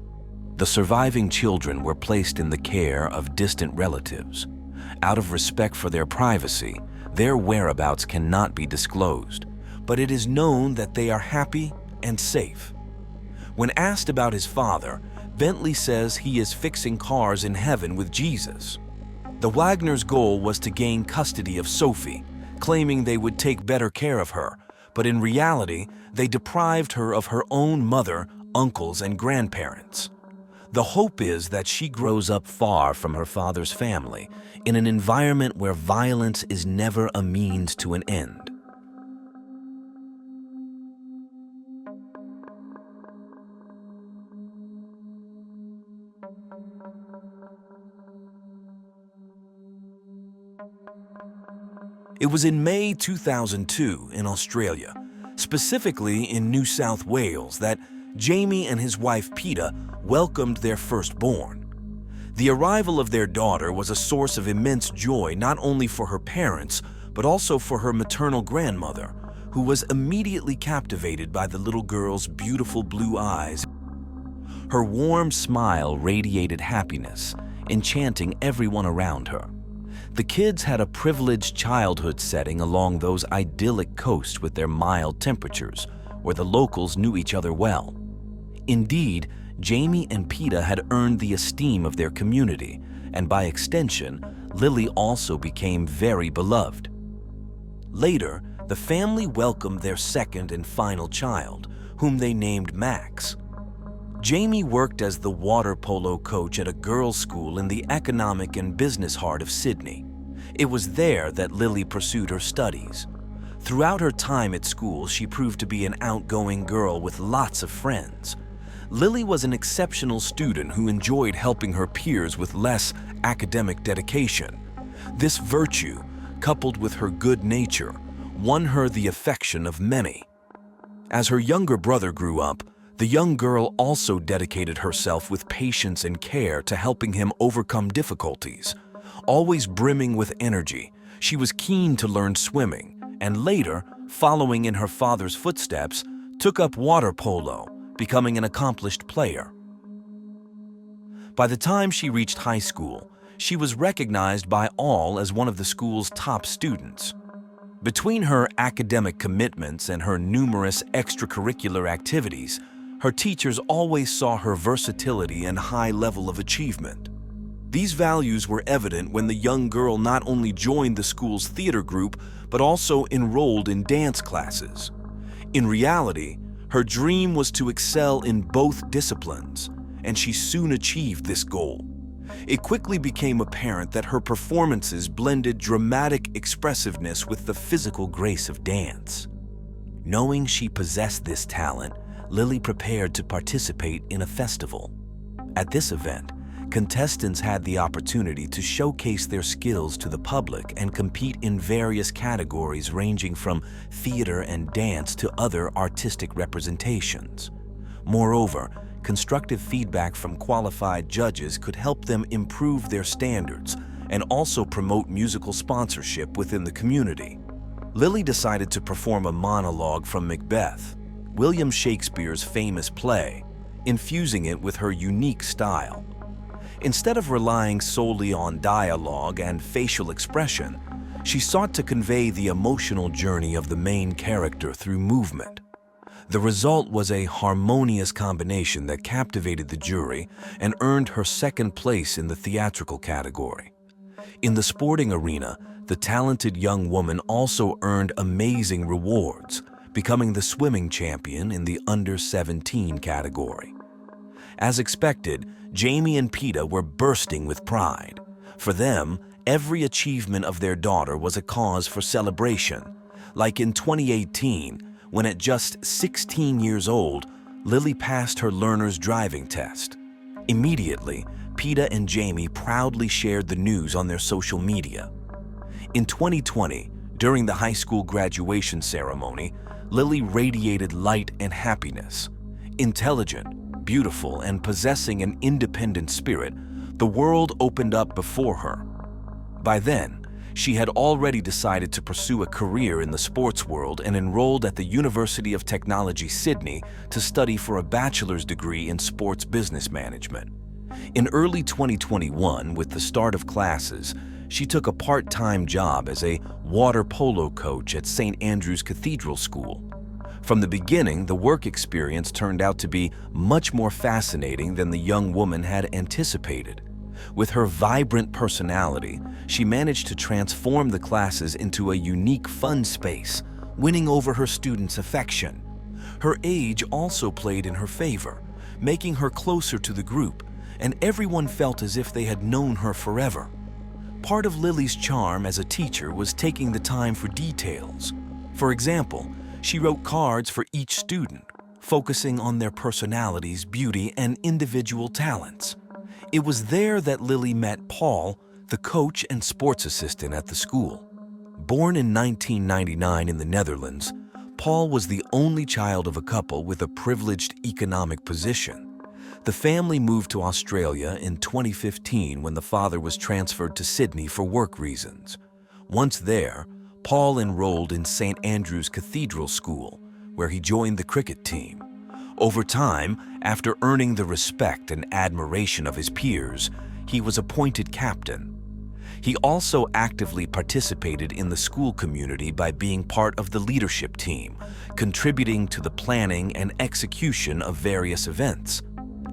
The surviving children were placed in the care of distant relatives. Out of respect for their privacy, their whereabouts cannot be disclosed, but it is known that they are happy and safe. When asked about his father, Bentley says he is fixing cars in heaven with Jesus. The Wagners' goal was to gain custody of Sophie, claiming they would take better care of her, but in reality, they deprived her of her own mother, uncles, and grandparents. The hope is that she grows up far from her father's family, in an environment where violence is never a means to an end. It was in May 2002 in Australia, specifically in New South Wales, that Jamie and his wife Peta welcomed their firstborn. The arrival of their daughter was a source of immense joy not only for her parents, but also for her maternal grandmother, who was immediately captivated by the little girl's beautiful blue eyes. Her warm smile radiated happiness, enchanting everyone around her. The kids had a privileged childhood setting along those idyllic coasts with their mild temperatures, where the locals knew each other well. Indeed, Jamie and Peta had earned the esteem of their community, and by extension, Lily also became very beloved. Later, the family welcomed their second and final child, whom they named Max. Jamie worked as the water polo coach at a girls' school in the economic and business heart of Sydney. It was there that Lily pursued her studies. Throughout her time at school, she proved to be an outgoing girl with lots of friends. Lily was an exceptional student who enjoyed helping her peers with less academic dedication. This virtue, coupled with her good nature, won her the affection of many. As her younger brother grew up, the young girl also dedicated herself with patience and care to helping him overcome difficulties. Always brimming with energy, she was keen to learn swimming, and later, following in her father's footsteps, took up water polo, becoming an accomplished player. By the time she reached high school, she was recognized by all as one of the school's top students. Between her academic commitments and her numerous extracurricular activities, her teachers always saw her versatility and high level of achievement. These values were evident when the young girl not only joined the school's theater group, but also enrolled in dance classes. In reality, her dream was to excel in both disciplines, and she soon achieved this goal. It quickly became apparent that her performances blended dramatic expressiveness with the physical grace of dance. Knowing she possessed this talent, Lily prepared to participate in a festival. At this event, contestants had the opportunity to showcase their skills to the public and compete in various categories ranging from theater and dance to other artistic representations. Moreover, constructive feedback from qualified judges could help them improve their standards and also promote musical sponsorship within the community. Lily decided to perform a monologue from Macbeth, William Shakespeare's famous play, infusing it with her unique style. Instead of relying solely on dialogue and facial expression, she sought to convey the emotional journey of the main character through movement. The result was a harmonious combination that captivated the jury and earned her second place in the theatrical category. In the sporting arena, the talented young woman also earned amazing rewards, becoming the swimming champion in the under-17 category. As expected, Jamie and Peta were bursting with pride. For them, every achievement of their daughter was a cause for celebration. Like in 2018, when at just 16 years old, Lily passed her learner's driving test. Immediately, Peta and Jamie proudly shared the news on their social media. In 2020, during the high school graduation ceremony, Lily radiated light and happiness. Intelligent, beautiful, and possessing an independent spirit, The world opened up before her. By then, she had already decided to pursue a career in the sports world and enrolled at the University of Technology, Sydney, to study for a bachelor's degree in sports business management. In early 2021, with the start of classes, she took a part-time job as a water polo coach at St. Andrew's Cathedral School. From the beginning, the work experience turned out to be much more fascinating than the young woman had anticipated. With her vibrant personality, she managed to transform the classes into a unique fun space, winning over her students' affection. Her age also played in her favor, making her closer to the group, and everyone felt as if they had known her forever. Part of Lily's charm as a teacher was taking the time for details. For example, she wrote cards for each student, focusing on their personalities, beauty, and individual talents. It was there that Lily met Paul, the coach and sports assistant at the school. Born in 1999 in the Netherlands, Paul was the only child of a couple with a privileged economic position. The family moved to Australia in 2015 when the father was transferred to Sydney for work reasons. Once there, Paul enrolled in St. Andrew's Cathedral School, where he joined the cricket team. Over time, after earning the respect and admiration of his peers, he was appointed captain. He also actively participated in the school community by being part of the leadership team, contributing to the planning and execution of various events.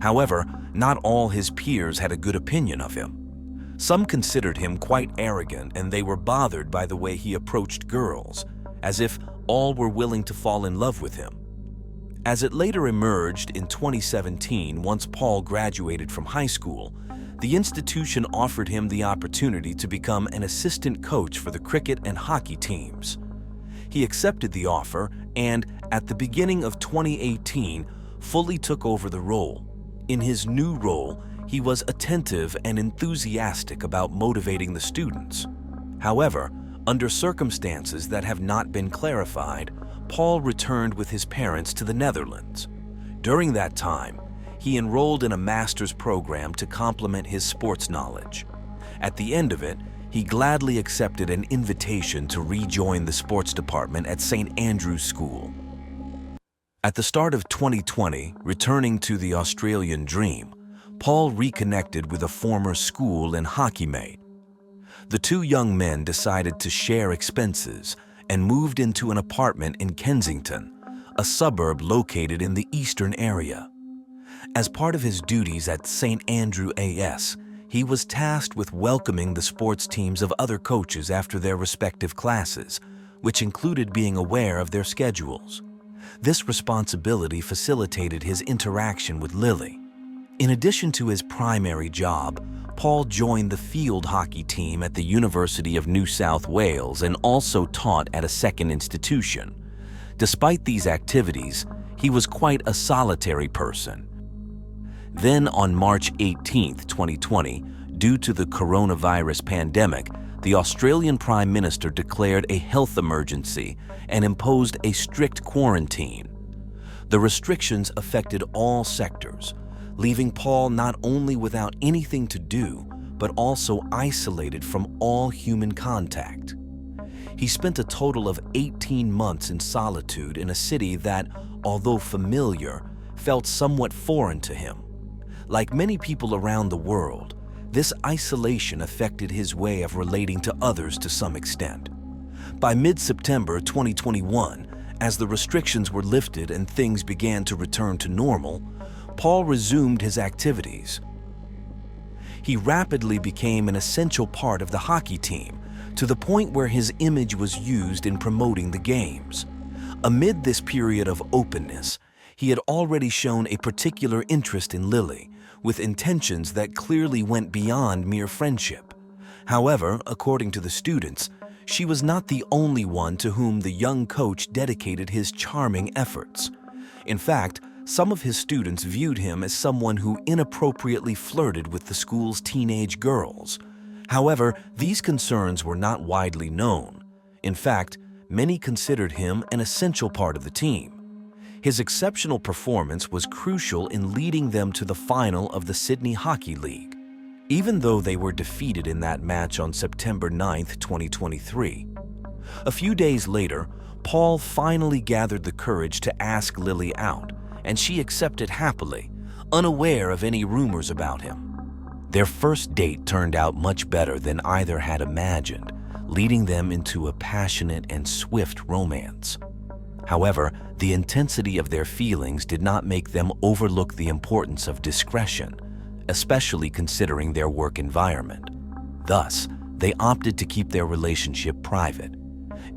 However, not all his peers had a good opinion of him. Some considered him quite arrogant, and they were bothered by the way he approached girls, as if all were willing to fall in love with him. As it later emerged in 2017, once Paul graduated from high school, the institution offered him the opportunity to become an assistant coach for the cricket and hockey teams. He accepted the offer and, at the beginning of 2018, fully took over the role. In his new role, he was attentive and enthusiastic about motivating the students. However, under circumstances that have not been clarified, Paul returned with his parents to the Netherlands. During that time, he enrolled in a master's program to complement his sports knowledge. At the end of it, he gladly accepted an invitation to rejoin the sports department at St. Andrew's School. At the start of 2020, returning to the Australian dream, Paul reconnected with a former school and hockey mate. The two young men decided to share expenses and moved into an apartment in Kensington, a suburb located in the eastern area. As part of his duties at St. Andrew AS, he was tasked with welcoming the sports teams of other coaches after their respective classes, which included being aware of their schedules. This responsibility facilitated his interaction with Lily. In addition to his primary job, Paul joined the field hockey team at the University of New South Wales and also taught at a second institution. Despite these activities, he was quite a solitary person. Then on March 18, 2020, due to the coronavirus pandemic, the Australian Prime Minister declared a health emergency and imposed a strict quarantine. The restrictions affected all sectors, leaving Paul not only without anything to do, but also isolated from all human contact. He spent a total of 18 months in solitude in a city that, although familiar, felt somewhat foreign to him. Like many people around the world, this isolation affected his way of relating to others to some extent. By mid-September 2021, as the restrictions were lifted and things began to return to normal, Paul resumed his activities. He rapidly became an essential part of the hockey team, to the point where his image was used in promoting the games. Amid this period of openness, he had already shown a particular interest in Lily, with intentions that clearly went beyond mere friendship. However, according to the students, she was not the only one to whom the young coach dedicated his charming efforts. In fact, some of his students viewed him as someone who inappropriately flirted with the school's teenage girls. However, these concerns were not widely known. In fact, many considered him an essential part of the team. His exceptional performance was crucial in leading them to the final of the Sydney Hockey League. even though they were defeated in that match on September 9, 2023. A few days later, Paul finally gathered the courage to ask Lily out, and she accepted happily, unaware of any rumors about him. Their first date turned out much better than either had imagined, leading them into a passionate and swift romance. However, the intensity of their feelings did not make them overlook the importance of discretion, especially considering their work environment. Thus, they opted to keep their relationship private.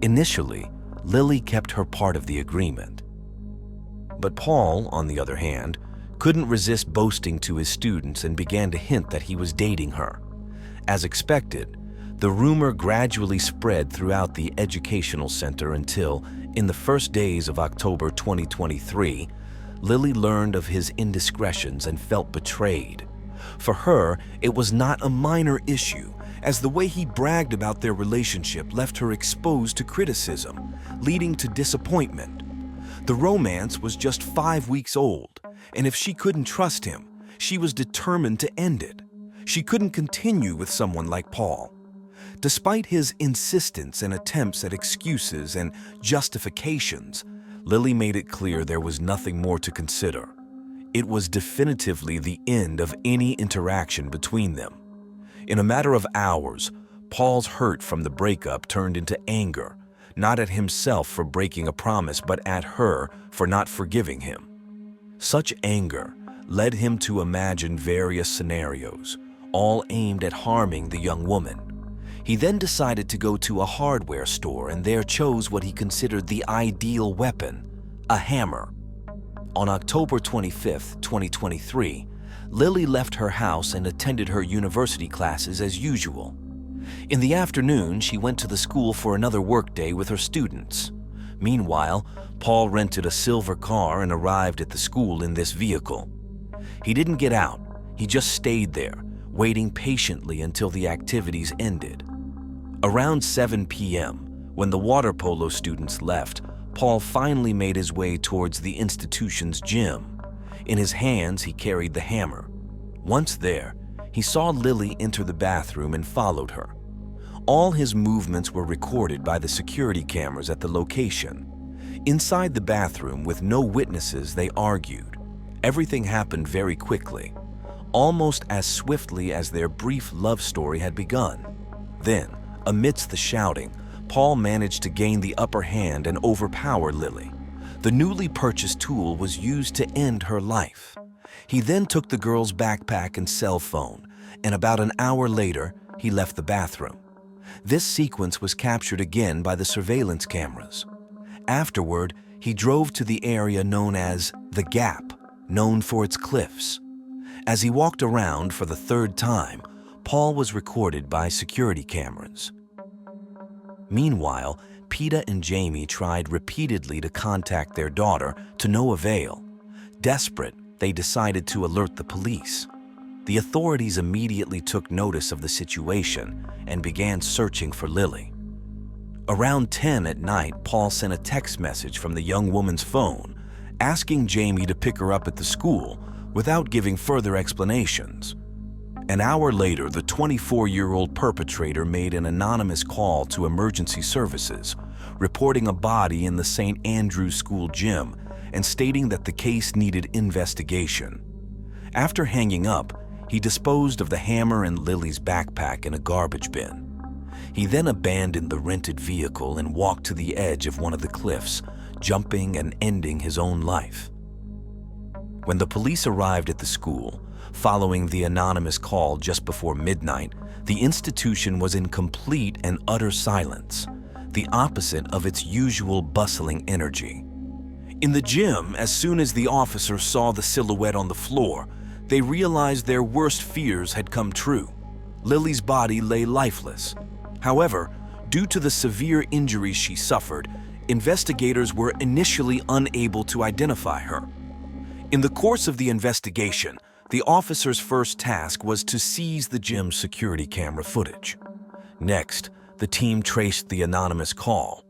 Initially, Lily kept her part of the agreement. But Paul, on the other hand, couldn't resist boasting to his students and began to hint that he was dating her. As expected, the rumor gradually spread throughout the educational center until, in the first days of October 2023, Lily learned of his indiscretions and felt betrayed. For her, it was not a minor issue, as the way he bragged about their relationship left her exposed to criticism, leading to disappointment. The romance was just 5 weeks old, and if she couldn't trust him, she was determined to end it. She couldn't continue with someone like Paul. Despite his insistence and attempts at excuses and justifications, Lily made it clear there was nothing more to consider. It was definitively the end of any interaction between them. In a matter of hours, Paul's hurt from the breakup turned into anger, not at himself for breaking a promise, but at her for not forgiving him. Such anger led him to imagine various scenarios, all aimed at harming the young woman. He then decided to go to a hardware store and there chose what he considered the ideal weapon, a hammer. On October 25, 2023, Lily left her house and attended her university classes as usual. In the afternoon, she went to the school for another workday with her students. Meanwhile, Paul rented a silver car and arrived at the school in this vehicle. He didn't get out, he just stayed there, waiting patiently until the activities ended. Around 7 p.m., when the water polo students left, Paul finally made his way towards the institution's gym. In his hands, he carried the hammer. Once there, he saw Lily enter the bathroom and followed her. All his movements were recorded by the security cameras at the location. Inside the bathroom, with no witnesses, they argued. Everything happened very quickly, almost as swiftly as their brief love story had begun. Then, amidst the shouting, Paul managed to gain the upper hand and overpower Lily. The newly purchased tool was used to end her life. He then took the girl's backpack and cell phone, and about an hour later, he left the bathroom. This sequence was captured again by the surveillance cameras. Afterward, he drove to the area known as the Gap, known for its cliffs. As he walked around for the third time, Paul was recorded by security cameras. Meanwhile, Peta and Jamie tried repeatedly to contact their daughter to no avail. Desperate, they decided to alert the police. The authorities immediately took notice of the situation and began searching for Lily. Around 10 at night, Paul sent a text message from the young woman's phone, asking Jamie to pick her up at the school without giving further explanations. An hour later, the 24-year-old perpetrator made an anonymous call to emergency services, reporting a body in the St. Andrew's School gym and stating that the case needed investigation. After hanging up, he disposed of the hammer and Lily's backpack in a garbage bin. He then abandoned the rented vehicle and walked to the edge of one of the cliffs, jumping and ending his own life. When the police arrived at the school, following the anonymous call just before midnight, the institution was in complete and utter silence, the opposite of its usual bustling energy. In the gym, as soon as the officers saw the silhouette on the floor, they realized their worst fears had come true. Lily's body lay lifeless. However, due to the severe injuries she suffered, investigators were initially unable to identify her. In the course of the investigation, the officer's first task was to seize the gym's security camera footage. Next, the team traced the anonymous call.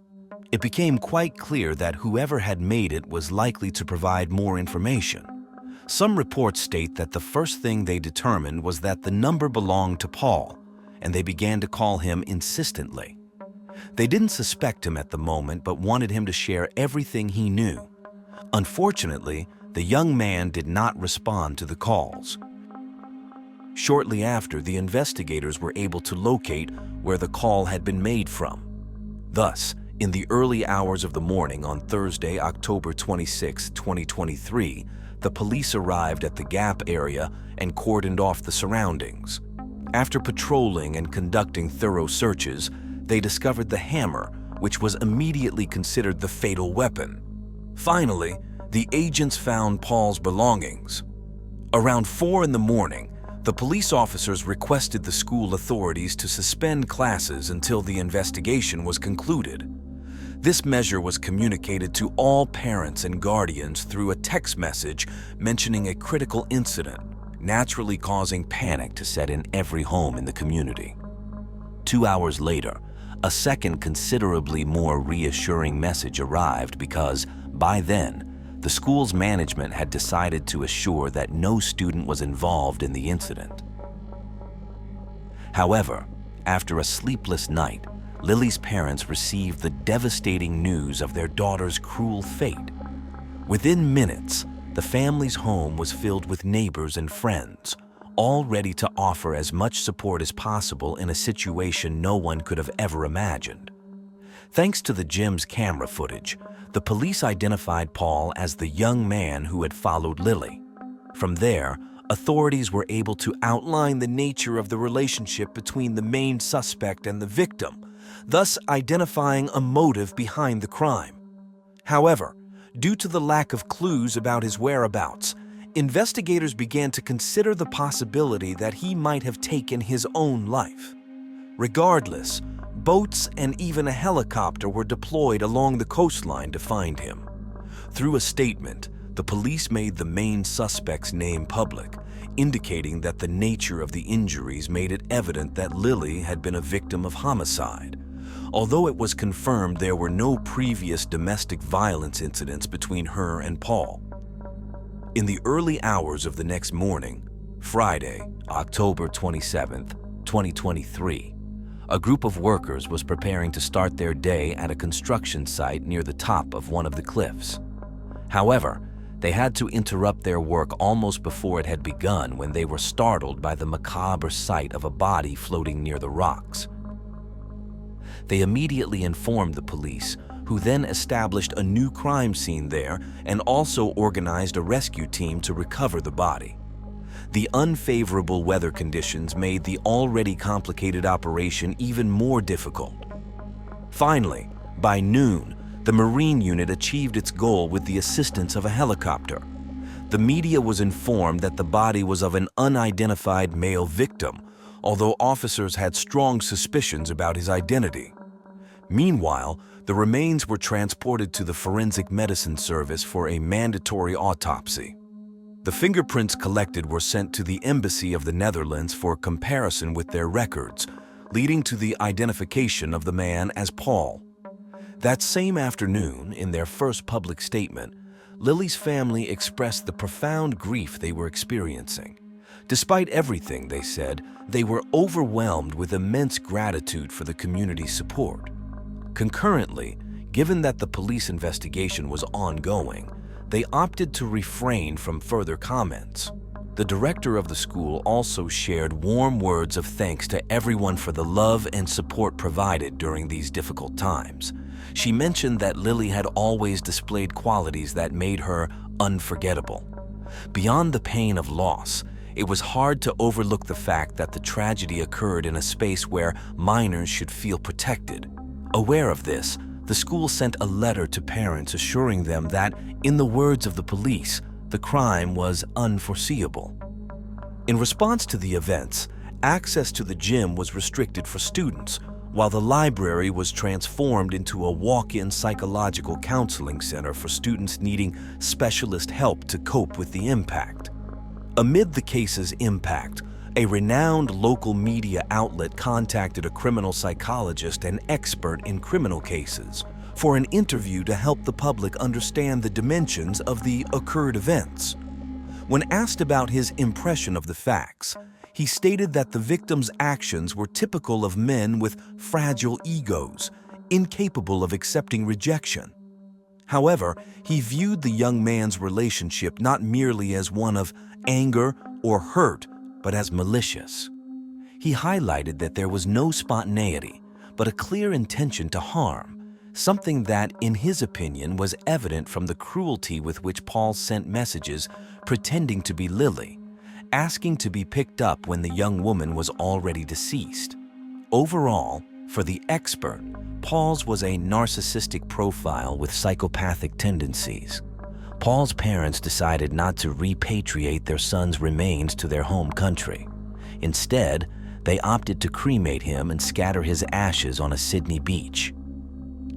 It became quite clear that whoever had made it was likely to provide more information. Some reports state that the first thing they determined was that the number belonged to Paul, and they began to call him insistently. They didn't suspect him at the moment, but wanted him to share everything he knew. Unfortunately, the young man did not respond to the calls. Shortly after, the investigators were able to locate where the call had been made from. Thus, in the early hours of the morning on Thursday, October 26, 2023, the police arrived at the Gap area and cordoned off the surroundings. After patrolling and conducting thorough searches, they discovered the hammer, which was immediately considered the fatal weapon. Finally, the agents found Paul's belongings. Around 4 in the morning, the police officers requested the school authorities to suspend classes until the investigation was concluded. This measure was communicated to all parents and guardians through a text message mentioning a critical incident, naturally causing panic to set in every home in the community. 2 hours later, a second considerably more reassuring message arrived because, by then, the school's management had decided to assure that no student was involved in the incident. However, after a sleepless night, Lily's parents received the devastating news of their daughter's cruel fate. Within minutes, the family's home was filled with neighbors and friends, all ready to offer as much support as possible in a situation no one could have ever imagined. Thanks to the gym's camera footage, the police identified Paul as the young man who had followed Lily. From there, authorities were able to outline the nature of the relationship between the main suspect and the victim, thus identifying a motive behind the crime. However, due to the lack of clues about his whereabouts, investigators began to consider the possibility that he might have taken his own life. Regardless, boats and even a helicopter were deployed along the coastline to find him. Through a statement, the police made the main suspect's name public, indicating that the nature of the injuries made it evident that Lily had been a victim of homicide. Although it was confirmed there were no previous domestic violence incidents between her and Paul. In the early hours of the next morning, Friday, October 27, 2023, a group of workers was preparing to start their day at a construction site near the top of one of the cliffs. However, they had to interrupt their work almost before it had begun when they were startled by the macabre sight of a body floating near the rocks. They immediately informed the police, who then established a new crime scene there and also organized a rescue team to recover the body. The unfavorable weather conditions made the already complicated operation even more difficult. Finally, by noon, the Marine unit achieved its goal with the assistance of a helicopter. The media was informed that the body was of an unidentified male victim, although officers had strong suspicions about his identity. Meanwhile, the remains were transported to the Forensic Medicine Service for a mandatory autopsy. The fingerprints collected were sent to the Embassy of the Netherlands for comparison with their records, leading to the identification of the man as Paul. That same afternoon, in their first public statement, Lily's family expressed the profound grief they were experiencing. Despite everything, they said, they were overwhelmed with immense gratitude for the community's support. Concurrently, given that the police investigation was ongoing, they opted to refrain from further comments. The director of the school also shared warm words of thanks to everyone for the love and support provided during these difficult times. She mentioned that Lily had always displayed qualities that made her unforgettable. Beyond the pain of loss, it was hard to overlook the fact that the tragedy occurred in a space where minors should feel protected. Aware of this, the school sent a letter to parents assuring them that, in the words of the police, the crime was unforeseeable. In response to the events, access to the gym was restricted for students, while the library was transformed into a walk-in psychological counseling center for students needing specialist help to cope with the impact. Amid the case's impact, a renowned local media outlet contacted a criminal psychologist and expert in criminal cases for an interview to help the public understand the dimensions of the occurred events. When asked about his impression of the facts, he stated that the victim's actions were typical of men with fragile egos, incapable of accepting rejection. However, he viewed the young man's relationship not merely as one of anger or hurt, but as malicious. He highlighted that there was no spontaneity, but a clear intention to harm, something that, in his opinion, was evident from the cruelty with which Paul sent messages pretending to be Lily, asking to be picked up when the young woman was already deceased. Overall, for the expert, Paul's was a narcissistic profile with psychopathic tendencies. Paul's parents decided not to repatriate their son's remains to their home country. Instead, they opted to cremate him and scatter his ashes on a Sydney beach.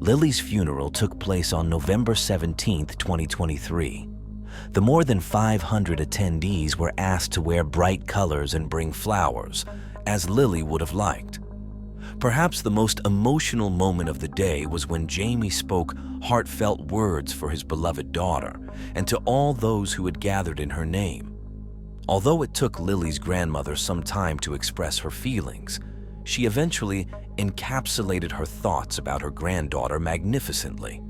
Lily's funeral took place on November 17, 2023. The more than 500 attendees were asked to wear bright colors and bring flowers, as Lily would have liked. Perhaps the most emotional moment of the day was when Jamie spoke heartfelt words for his beloved daughter and to all those who had gathered in her name. Although it took Lily's grandmother some time to express her feelings, she eventually encapsulated her thoughts about her granddaughter magnificently.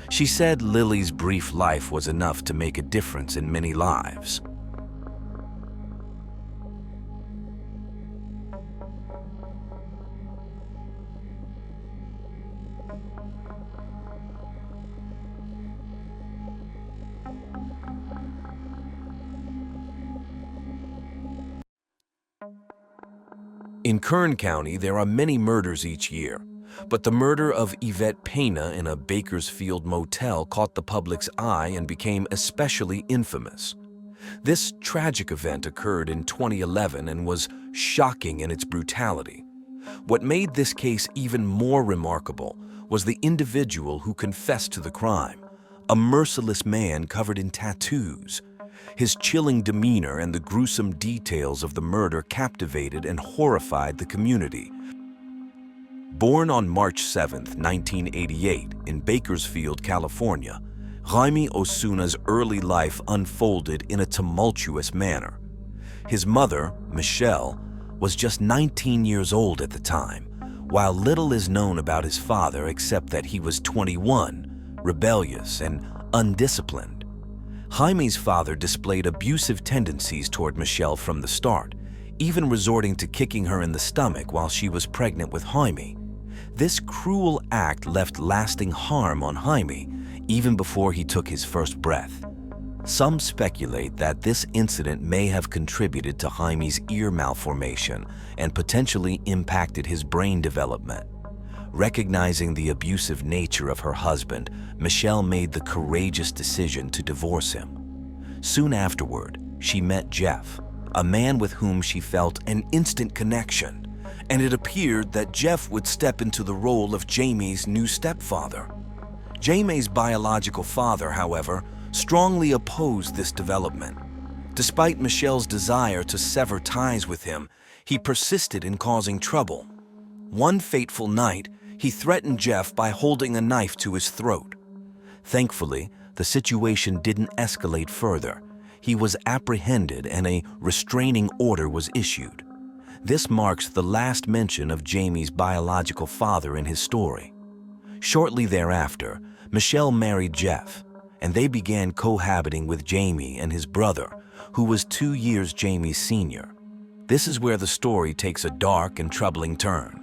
She said Lily's brief life was enough to make a difference in many lives. In Kern County, there are many murders each year, but the murder of Yvette Pena in a Bakersfield motel caught the public's eye and became especially infamous. This tragic event occurred in 2011 and was shocking in its brutality. What made this case even more remarkable was the individual who confessed to the crime, a merciless man covered in tattoos. His chilling demeanor and the gruesome details of the murder captivated and horrified the community. Born on March 7, 1988, in Bakersfield, California, Jaime Osuna's early life unfolded in a tumultuous manner. His mother, Michelle, was just 19 years old at the time, while little is known about his father except that he was 21, rebellious, and undisciplined. Jaime's father displayed abusive tendencies toward Michelle from the start, even resorting to kicking her in the stomach while she was pregnant with Jaime. This cruel act left lasting harm on Jaime even before he took his first breath. Some speculate that this incident may have contributed to Jaime's ear malformation and potentially impacted his brain development. Recognizing the abusive nature of her husband, Michelle made the courageous decision to divorce him. Soon afterward, she met Jeff, a man with whom she felt an instant connection, and it appeared that Jeff would step into the role of Jamie's new stepfather. Jamie's biological father, however, strongly opposed this development. Despite Michelle's desire to sever ties with him, he persisted in causing trouble. One fateful night, he threatened Jeff by holding a knife to his throat. Thankfully, the situation didn't escalate further. He was apprehended and a restraining order was issued. This marks the last mention of Jamie's biological father in his story. Shortly thereafter, Michelle married Jeff, and they began cohabiting with Jamie and his brother, who was 2 years Jamie's senior. This is where the story takes a dark and troubling turn.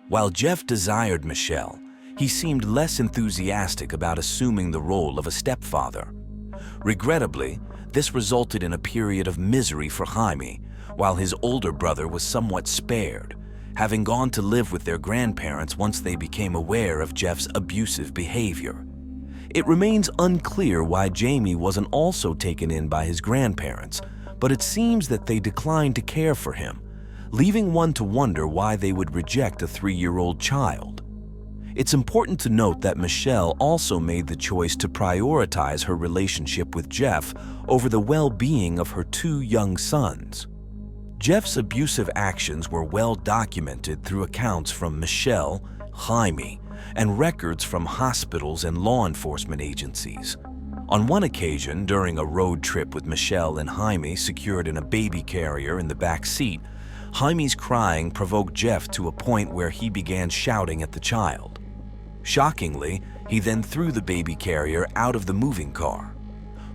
While Jeff desired Michelle, he seemed less enthusiastic about assuming the role of a stepfather. Regrettably, this resulted in a period of misery for Jaime, while his older brother was somewhat spared, having gone to live with their grandparents once they became aware of Jeff's abusive behavior. It remains unclear why Jamie wasn't also taken in by his grandparents, but it seems that they declined to care for him, leaving one to wonder why they would reject a 3-year-old child. It's important to note that Michelle also made the choice to prioritize her relationship with Jeff over the well-being of her 2 young sons. Jeff's abusive actions were well documented through accounts from Michelle, Jaime, and records from hospitals and law enforcement agencies. On one occasion, during a road trip with Michelle and Jaime secured in a baby carrier in the back seat, Jaime's crying provoked Jeff to a point where he began shouting at the child. Shockingly, he then threw the baby carrier out of the moving car.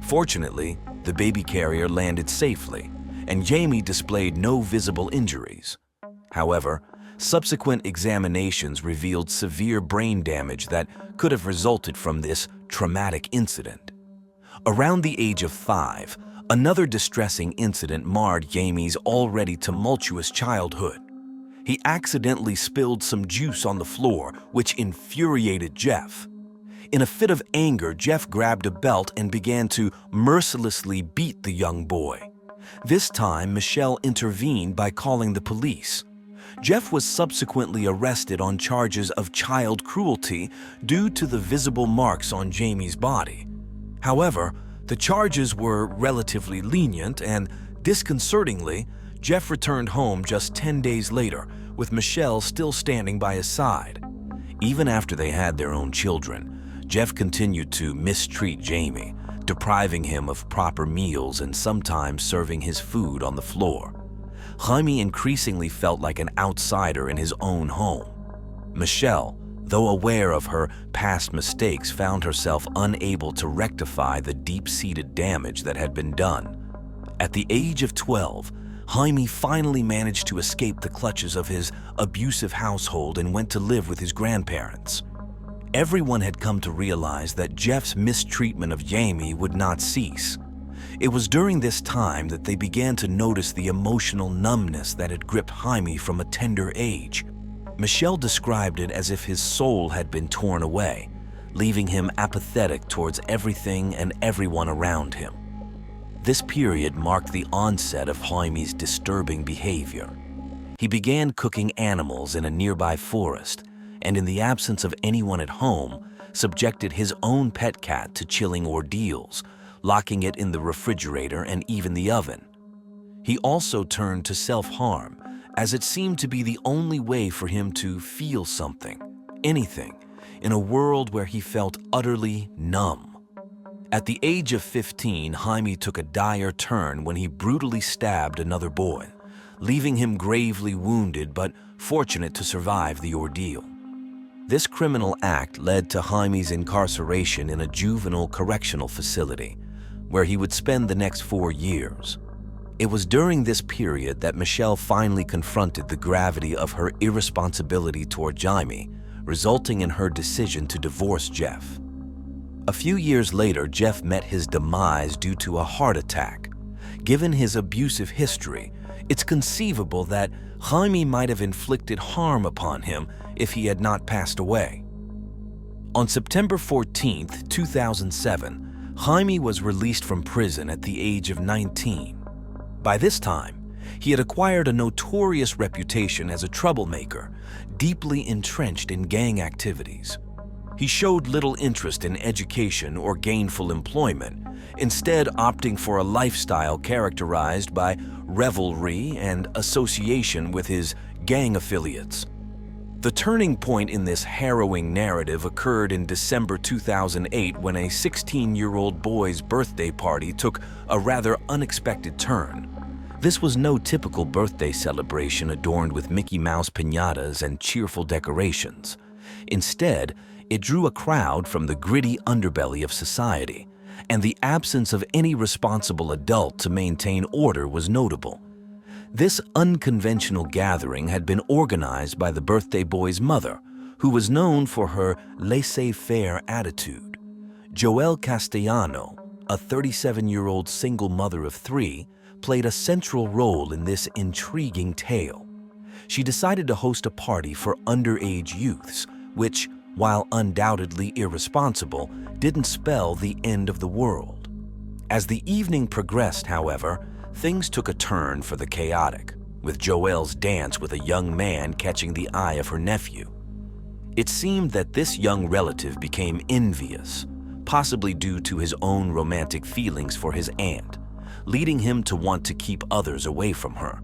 Fortunately, the baby carrier landed safely, and Jaime displayed no visible injuries. However, subsequent examinations revealed severe brain damage that could have resulted from this traumatic incident. Around the age of 5, another distressing incident marred Jaime's already tumultuous childhood. He accidentally spilled some juice on the floor, which infuriated Jeff. In a fit of anger, Jeff grabbed a belt and began to mercilessly beat the young boy. This time, Michelle intervened by calling the police. Jeff was subsequently arrested on charges of child cruelty due to the visible marks on Jaime's body. However, the charges were relatively lenient and, disconcertingly, Jeff returned home just 10 days later, with Michelle still standing by his side. Even after they had their own children, Jeff continued to mistreat Jaime, depriving him of proper meals and sometimes serving his food on the floor. Jaime increasingly felt like an outsider in his own home. Michelle, though aware of her past mistakes, found herself unable to rectify the deep-seated damage that had been done. At the age of 12, Jaime finally managed to escape the clutches of his abusive household and went to live with his grandparents. Everyone had come to realize that Jeff's mistreatment of Jaime would not cease. It was during this time that they began to notice the emotional numbness that had gripped Jaime from a tender age. Michelle described it as if his soul had been torn away, leaving him apathetic towards everything and everyone around him. This period marked the onset of Jaime's disturbing behavior. He began cooking animals in a nearby forest, and in the absence of anyone at home, subjected his own pet cat to chilling ordeals, locking it in the refrigerator and even the oven. He also turned to self-harm, as it seemed to be the only way for him to feel something, anything, in a world where he felt utterly numb. At the age of 15, Jaime took a dire turn when he brutally stabbed another boy, leaving him gravely wounded but fortunate to survive the ordeal. This criminal act led to Jaime's incarceration in a juvenile correctional facility, where he would spend the next 4 years. It was during this period that Michelle finally confronted the gravity of her irresponsibility toward Jaime, resulting in her decision to divorce Jeff. A few years later, Jeff met his demise due to a heart attack. Given his abusive history, it's conceivable that Jaime might have inflicted harm upon him if he had not passed away. On September 14, 2007, Jaime was released from prison at the age of 19. By this time, he had acquired a notorious reputation as a troublemaker, deeply entrenched in gang activities. He showed little interest in education or gainful employment, instead opting for a lifestyle characterized by revelry and association with his gang affiliates. The turning point in this harrowing narrative occurred in December 2008 when a 16-year-old boy's birthday party took a rather unexpected turn. This was no typical birthday celebration adorned with Mickey Mouse piñatas and cheerful decorations. Instead, it drew a crowd from the gritty underbelly of society, and the absence of any responsible adult to maintain order was notable. This unconventional gathering had been organized by the birthday boy's mother, who was known for her laissez-faire attitude. Joelle Castellano, a 37-year-old single mother of 3, played a central role in this intriguing tale. She decided to host a party for underage youths, which, while undoubtedly irresponsible, didn't spell the end of the world. As the evening progressed, however, things took a turn for the chaotic, with Joelle's dance with a young man catching the eye of her nephew. It seemed that this young relative became envious, possibly due to his own romantic feelings for his aunt, leading him to want to keep others away from her.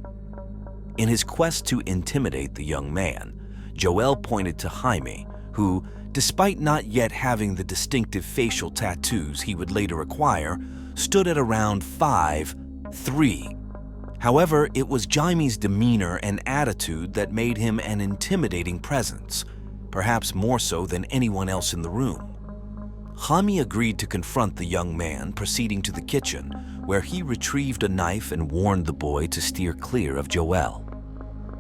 In his quest to intimidate the young man, Joelle pointed to Jaime, who, despite not yet having the distinctive facial tattoos he would later acquire, stood at around 5'3". However, it was Jaime's demeanor and attitude that made him an intimidating presence, perhaps more so than anyone else in the room. Jaime agreed to confront the young man, proceeding to the kitchen, where he retrieved a knife and warned the boy to steer clear of Joel.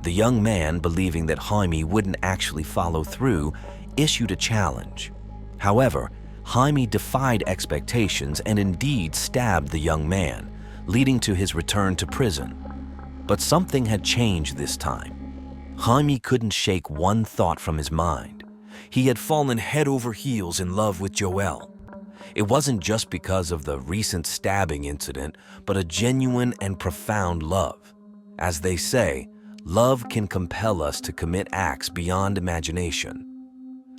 The young man, believing that Jaime wouldn't actually follow through, issued a challenge. However, Jaime defied expectations and indeed stabbed the young man, leading to his return to prison. But something had changed this time. Jaime couldn't shake one thought from his mind. He had fallen head over heels in love with Joel. It wasn't just because of the recent stabbing incident, but a genuine and profound love. As they say, love can compel us to commit acts beyond imagination.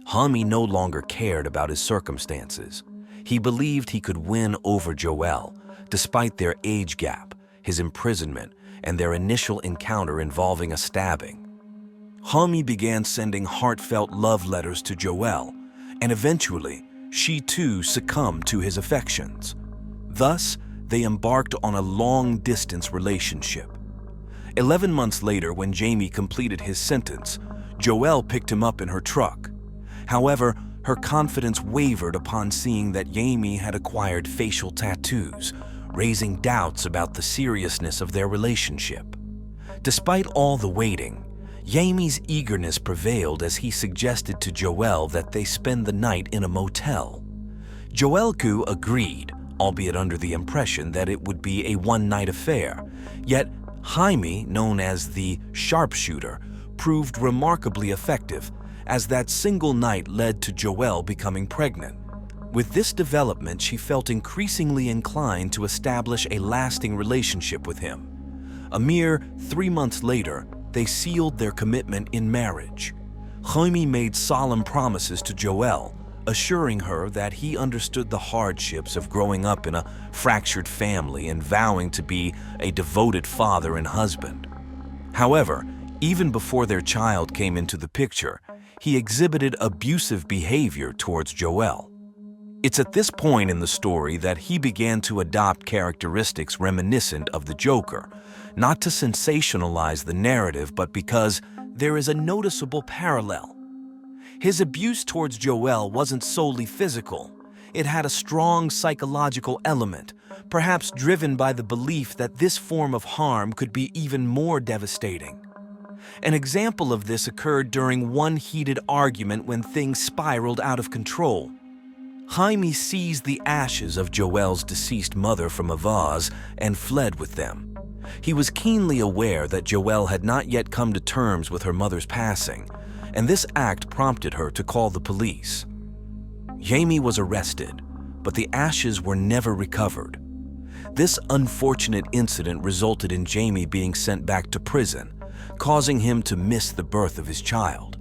Jaime no longer cared about his circumstances. He believed he could win over Joel, despite their age gap, his imprisonment, and their initial encounter involving a stabbing. Jaime began sending heartfelt love letters to Joel, and eventually, she too succumbed to his affections. Thus, they embarked on a long-distance relationship. 11 months later, when Jaime completed his sentence, Joel picked him up in her truck. However, her confidence wavered upon seeing that Jaime had acquired facial tattoos, raising doubts about the seriousness of their relationship. Despite all the waiting, Jaime's eagerness prevailed as he suggested to Joel that they spend the night in a motel. Joelku agreed, albeit under the impression that it would be a one-night affair. Yet Jaime, known as the sharpshooter, proved remarkably effective, as that single night led to Joel becoming pregnant. With this development, she felt increasingly inclined to establish a lasting relationship with him. A mere 3 months later, they sealed their commitment in marriage. Jaime made solemn promises to Joel, assuring her that he understood the hardships of growing up in a fractured family and vowing to be a devoted father and husband. However, even before their child came into the picture, he exhibited abusive behavior towards Joel. It's at this point in the story that he began to adopt characteristics reminiscent of the Joker, not to sensationalize the narrative, but because there is a noticeable parallel. His abuse towards Joel wasn't solely physical. It had a strong psychological element, perhaps driven by the belief that this form of harm could be even more devastating. An example of this occurred during one heated argument when things spiraled out of control. Jaime seized the ashes of Joel's deceased mother from a vase and fled with them. He was keenly aware that Joel had not yet come to terms with her mother's passing, and this act prompted her to call the police. Jaime was arrested, but the ashes were never recovered. This unfortunate incident resulted in Jaime being sent back to prison, causing him to miss the birth of his child.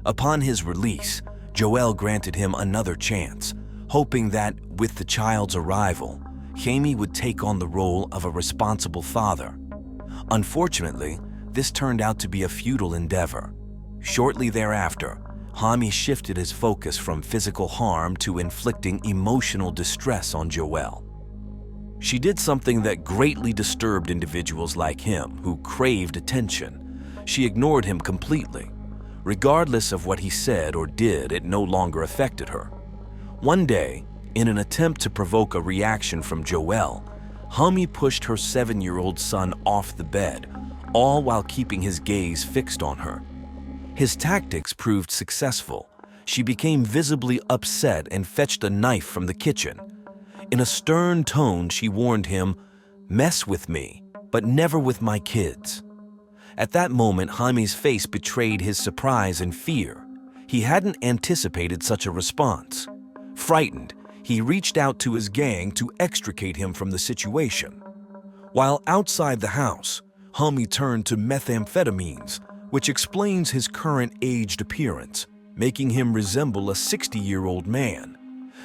Upon his release, Joel granted him another chance, hoping that, with the child's arrival, Jaime would take on the role of a responsible father. Unfortunately, this turned out to be a futile endeavor. Shortly thereafter, Jaime shifted his focus from physical harm to inflicting emotional distress on Joel. She did something that greatly disturbed individuals like him who craved attention. She ignored him completely. Regardless of what he said or did, it no longer affected her. One day, in an attempt to provoke a reaction from Joel, Jaime pushed her 7-year-old son off the bed, all while keeping his gaze fixed on her. His tactics proved successful. She became visibly upset and fetched a knife from the kitchen. In a stern tone, she warned him, "Mess with me, but never with my kids." At that moment, Jaime's face betrayed his surprise and fear. He hadn't anticipated such a response. Frightened, he reached out to his gang to extricate him from the situation. While outside the house, Jaime turned to methamphetamines, which explains his current aged appearance, making him resemble a 60-year-old man.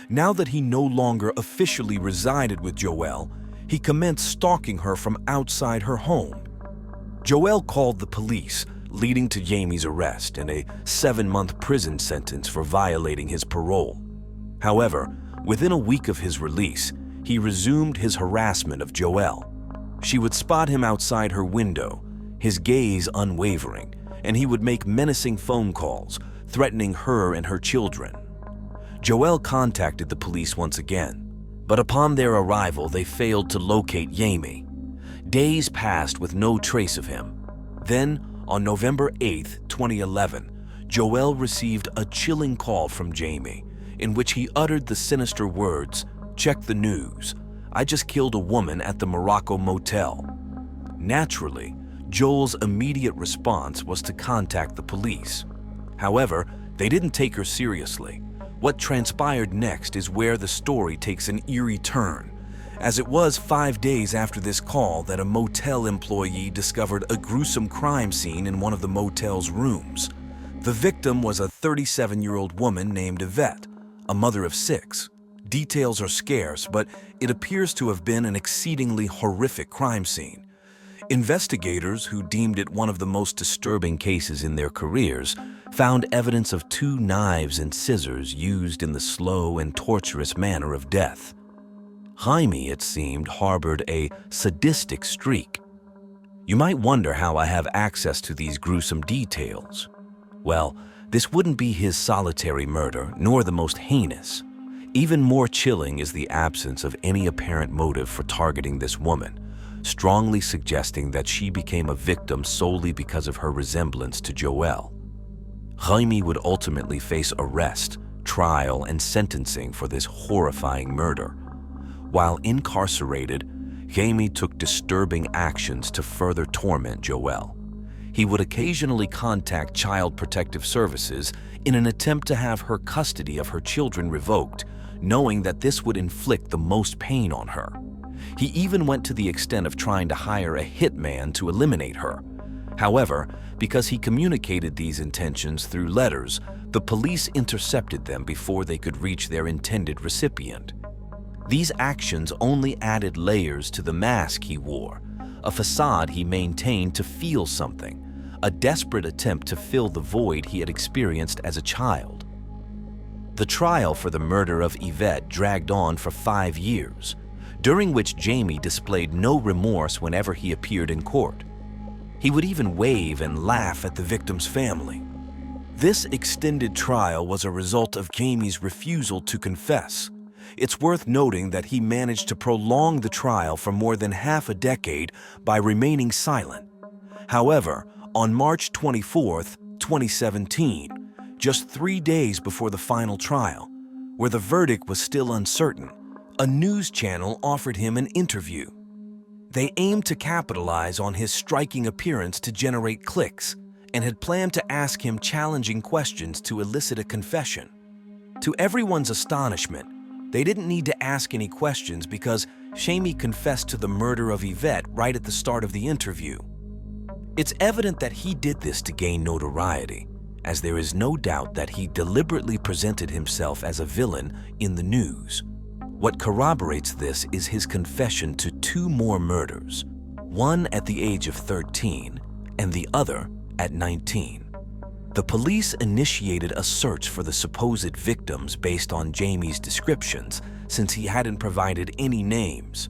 Now that he no longer officially resided with Joel, he commenced stalking her from outside her home. Joel called the police, leading to Jamie's arrest and a 7-month prison sentence for violating his parole. However, within a week of his release, he resumed his harassment of Joelle. She would spot him outside her window, his gaze unwavering, and he would make menacing phone calls, threatening her and her children. Joelle contacted the police once again, but upon their arrival, they failed to locate Jamie. Days passed with no trace of him. Then, on November 8, 2011, Joelle received a chilling call from Jamie, in which he uttered the sinister words, "Check the news. I just killed a woman at the Morocco motel." Naturally, Joel's immediate response was to contact the police. However, they didn't take her seriously. What transpired next is where the story takes an eerie turn, as it was 5 days after this call that a motel employee discovered a gruesome crime scene in one of the motel's rooms. The victim was a 37-year-old woman named Yvette, a mother of 6. Details are scarce, but it appears to have been an exceedingly horrific crime scene. Investigators, who deemed it one of the most disturbing cases in their careers, found evidence of 2 knives and scissors used in the slow and torturous manner of death. Jaime, it seemed, harbored a sadistic streak. You might wonder how I have access to these gruesome details. Well, this wouldn't be his solitary murder, nor the most heinous. Even more chilling is the absence of any apparent motive for targeting this woman, strongly suggesting that she became a victim solely because of her resemblance to Joelle. Jaime would ultimately face arrest, trial, and sentencing for this horrifying murder. While incarcerated, Jaime took disturbing actions to further torment Joelle. He would occasionally contact Child Protective Services in an attempt to have her custody of her children revoked, knowing that this would inflict the most pain on her. He even went to the extent of trying to hire a hitman to eliminate her. However, because he communicated these intentions through letters, the police intercepted them before they could reach their intended recipient. These actions only added layers to the mask he wore, a facade he maintained to feel something, a desperate attempt to fill the void he had experienced as a child. The trial for the murder of Yvette dragged on for 5 years, during which Jamie displayed no remorse whenever he appeared in court. He would even wave and laugh at the victim's family. This extended trial was a result of Jamie's refusal to confess. It's worth noting that he managed to prolong the trial for more than half a decade by remaining silent. However, on March 24, 2017, just 3 days before the final trial, where the verdict was still uncertain, a news channel offered him an interview. They aimed to capitalize on his striking appearance to generate clicks and had planned to ask him challenging questions to elicit a confession. To everyone's astonishment, they didn't need to ask any questions because Jamie confessed to the murder of Yvette right at the start of the interview. It's evident that he did this to gain notoriety, as there is no doubt that he deliberately presented himself as a villain in the news. What corroborates this is his confession to 2 more murders, one at the age of 13 and the other at 19. The police initiated a search for the supposed victims based on Jamie's descriptions, since he hadn't provided any names.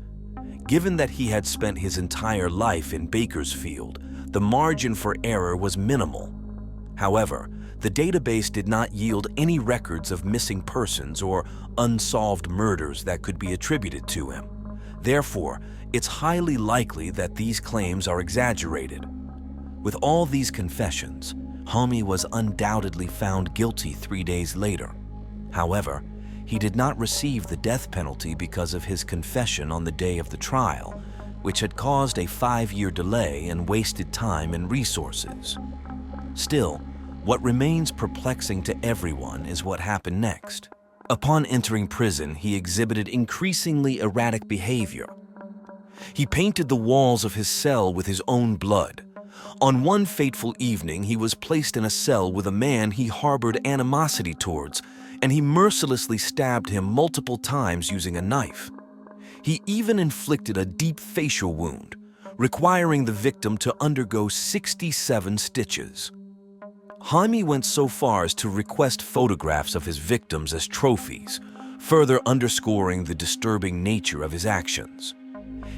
Given that he had spent his entire life in Bakersfield, the margin for error was minimal. However, the database did not yield any records of missing persons or unsolved murders that could be attributed to him. Therefore, it's highly likely that these claims are exaggerated. With all these confessions, Jaime was undoubtedly found guilty 3 days later. However, he did not receive the death penalty because of his confession on the day of the trial, which had caused a 5-year delay and wasted time and resources. Still, what remains perplexing to everyone is what happened next. Upon entering prison, he exhibited increasingly erratic behavior. He painted the walls of his cell with his own blood. On one fateful evening, he was placed in a cell with a man he harbored animosity towards, and he mercilessly stabbed him multiple times using a knife. He even inflicted a deep facial wound, requiring the victim to undergo 67 stitches. Jaime went so far as to request photographs of his victims as trophies, further underscoring the disturbing nature of his actions.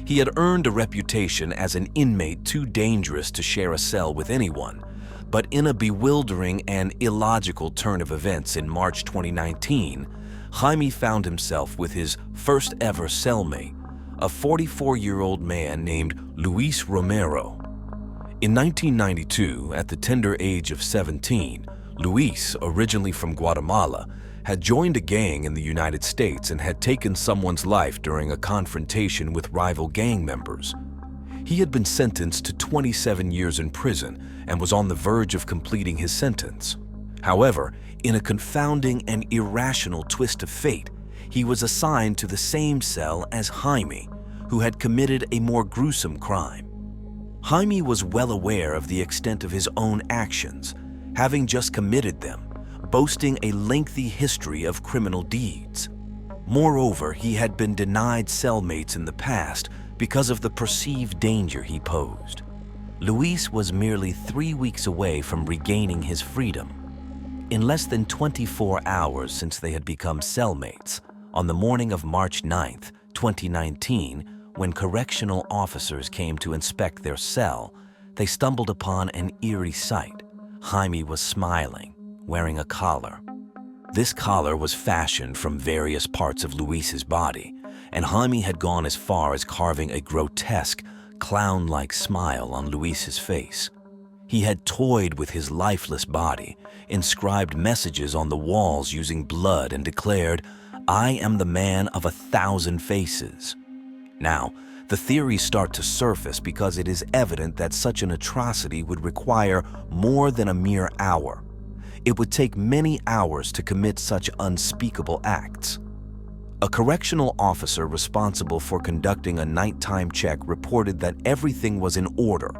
He had earned a reputation as an inmate too dangerous to share a cell with anyone, but in a bewildering and illogical turn of events in March 2019, Jaime found himself with his first ever cellmate, a 44-year-old man named Luis Romero. In 1992, at the tender age of 17, Luis, originally from Guatemala, had joined a gang in the United States and had taken someone's life during a confrontation with rival gang members. He had been sentenced to 27 years in prison and was on the verge of completing his sentence. However, in a confounding and irrational twist of fate, he was assigned to the same cell as Jaime, who had committed a more gruesome crime. Jaime was well aware of the extent of his own actions, having just committed them, boasting a lengthy history of criminal deeds. Moreover, he had been denied cellmates in the past because of the perceived danger he posed. Luis was merely 3 weeks away from regaining his freedom. In less than 24 hours since they had become cellmates, on the morning of March 9th, 2019, when correctional officers came to inspect their cell, they stumbled upon an eerie sight. Jaime was smiling, wearing a collar. This collar was fashioned from various parts of Luis's body, and Jaime had gone as far as carving a grotesque, clown-like smile on Luis's face. He had toyed with his lifeless body, inscribed messages on the walls using blood, and declared, "I am the man of 1,000 faces." Now, the theories start to surface because it is evident that such an atrocity would require more than a mere hour. It would take many hours to commit such unspeakable acts. A correctional officer responsible for conducting a nighttime check reported that everything was in order,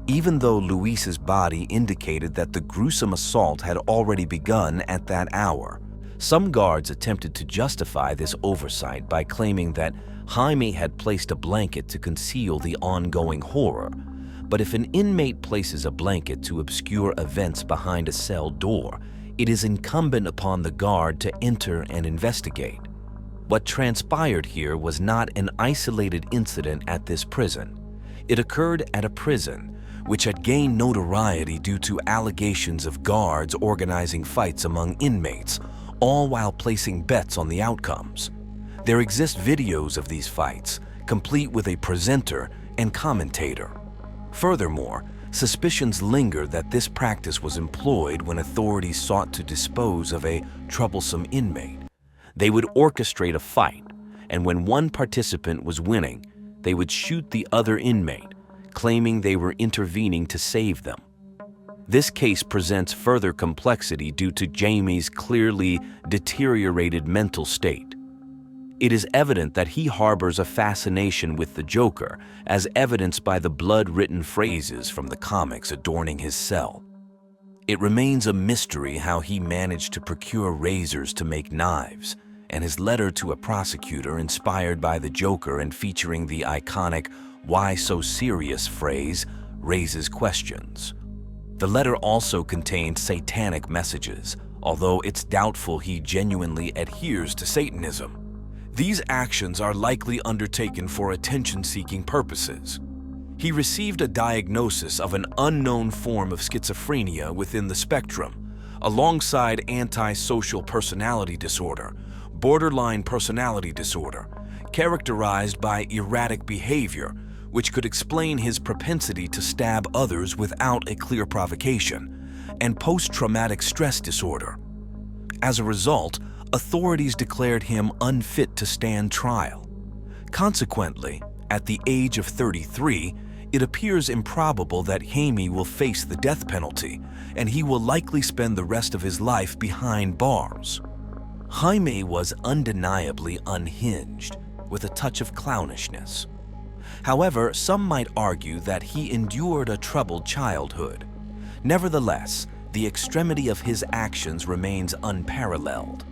even though Luis's body indicated that the gruesome assault had already begun at that hour. Some guards attempted to justify this oversight by claiming that Jaime had placed a blanket to conceal the ongoing horror. But if an inmate places a blanket to obscure events behind a cell door, it is incumbent upon the guard to enter and investigate. What transpired here was not an isolated incident at this prison. It occurred at a prison which had gained notoriety due to allegations of guards organizing fights among inmates, all while placing bets on the outcomes. There exist videos of these fights, complete with a presenter and commentator. Furthermore, suspicions linger that this practice was employed when authorities sought to dispose of a troublesome inmate. They would orchestrate a fight, and when one participant was winning, they would shoot the other inmate, claiming they were intervening to save them. This case presents further complexity due to Jaime's clearly deteriorated mental state. It is evident that he harbors a fascination with the Joker, as evidenced by the blood-written phrases from the comics adorning his cell. It remains a mystery how he managed to procure razors to make knives, and his letter to a prosecutor inspired by the Joker and featuring the iconic "Why so serious" phrase raises questions. The letter also contained satanic messages, although it's doubtful he genuinely adheres to Satanism. These actions are likely undertaken for attention-seeking purposes. He received a diagnosis of an unknown form of schizophrenia within the spectrum, alongside antisocial personality disorder, borderline personality disorder, characterized by erratic behavior, which could explain his propensity to stab others without a clear provocation, and post-traumatic stress disorder. As a result, authorities declared him unfit to stand trial. Consequently, at the age of 33, it appears improbable that Jaime will face the death penalty, and he will likely spend the rest of his life behind bars. Jaime was undeniably unhinged, with a touch of clownishness. However, some might argue that he endured a troubled childhood. Nevertheless, the extremity of his actions remains unparalleled.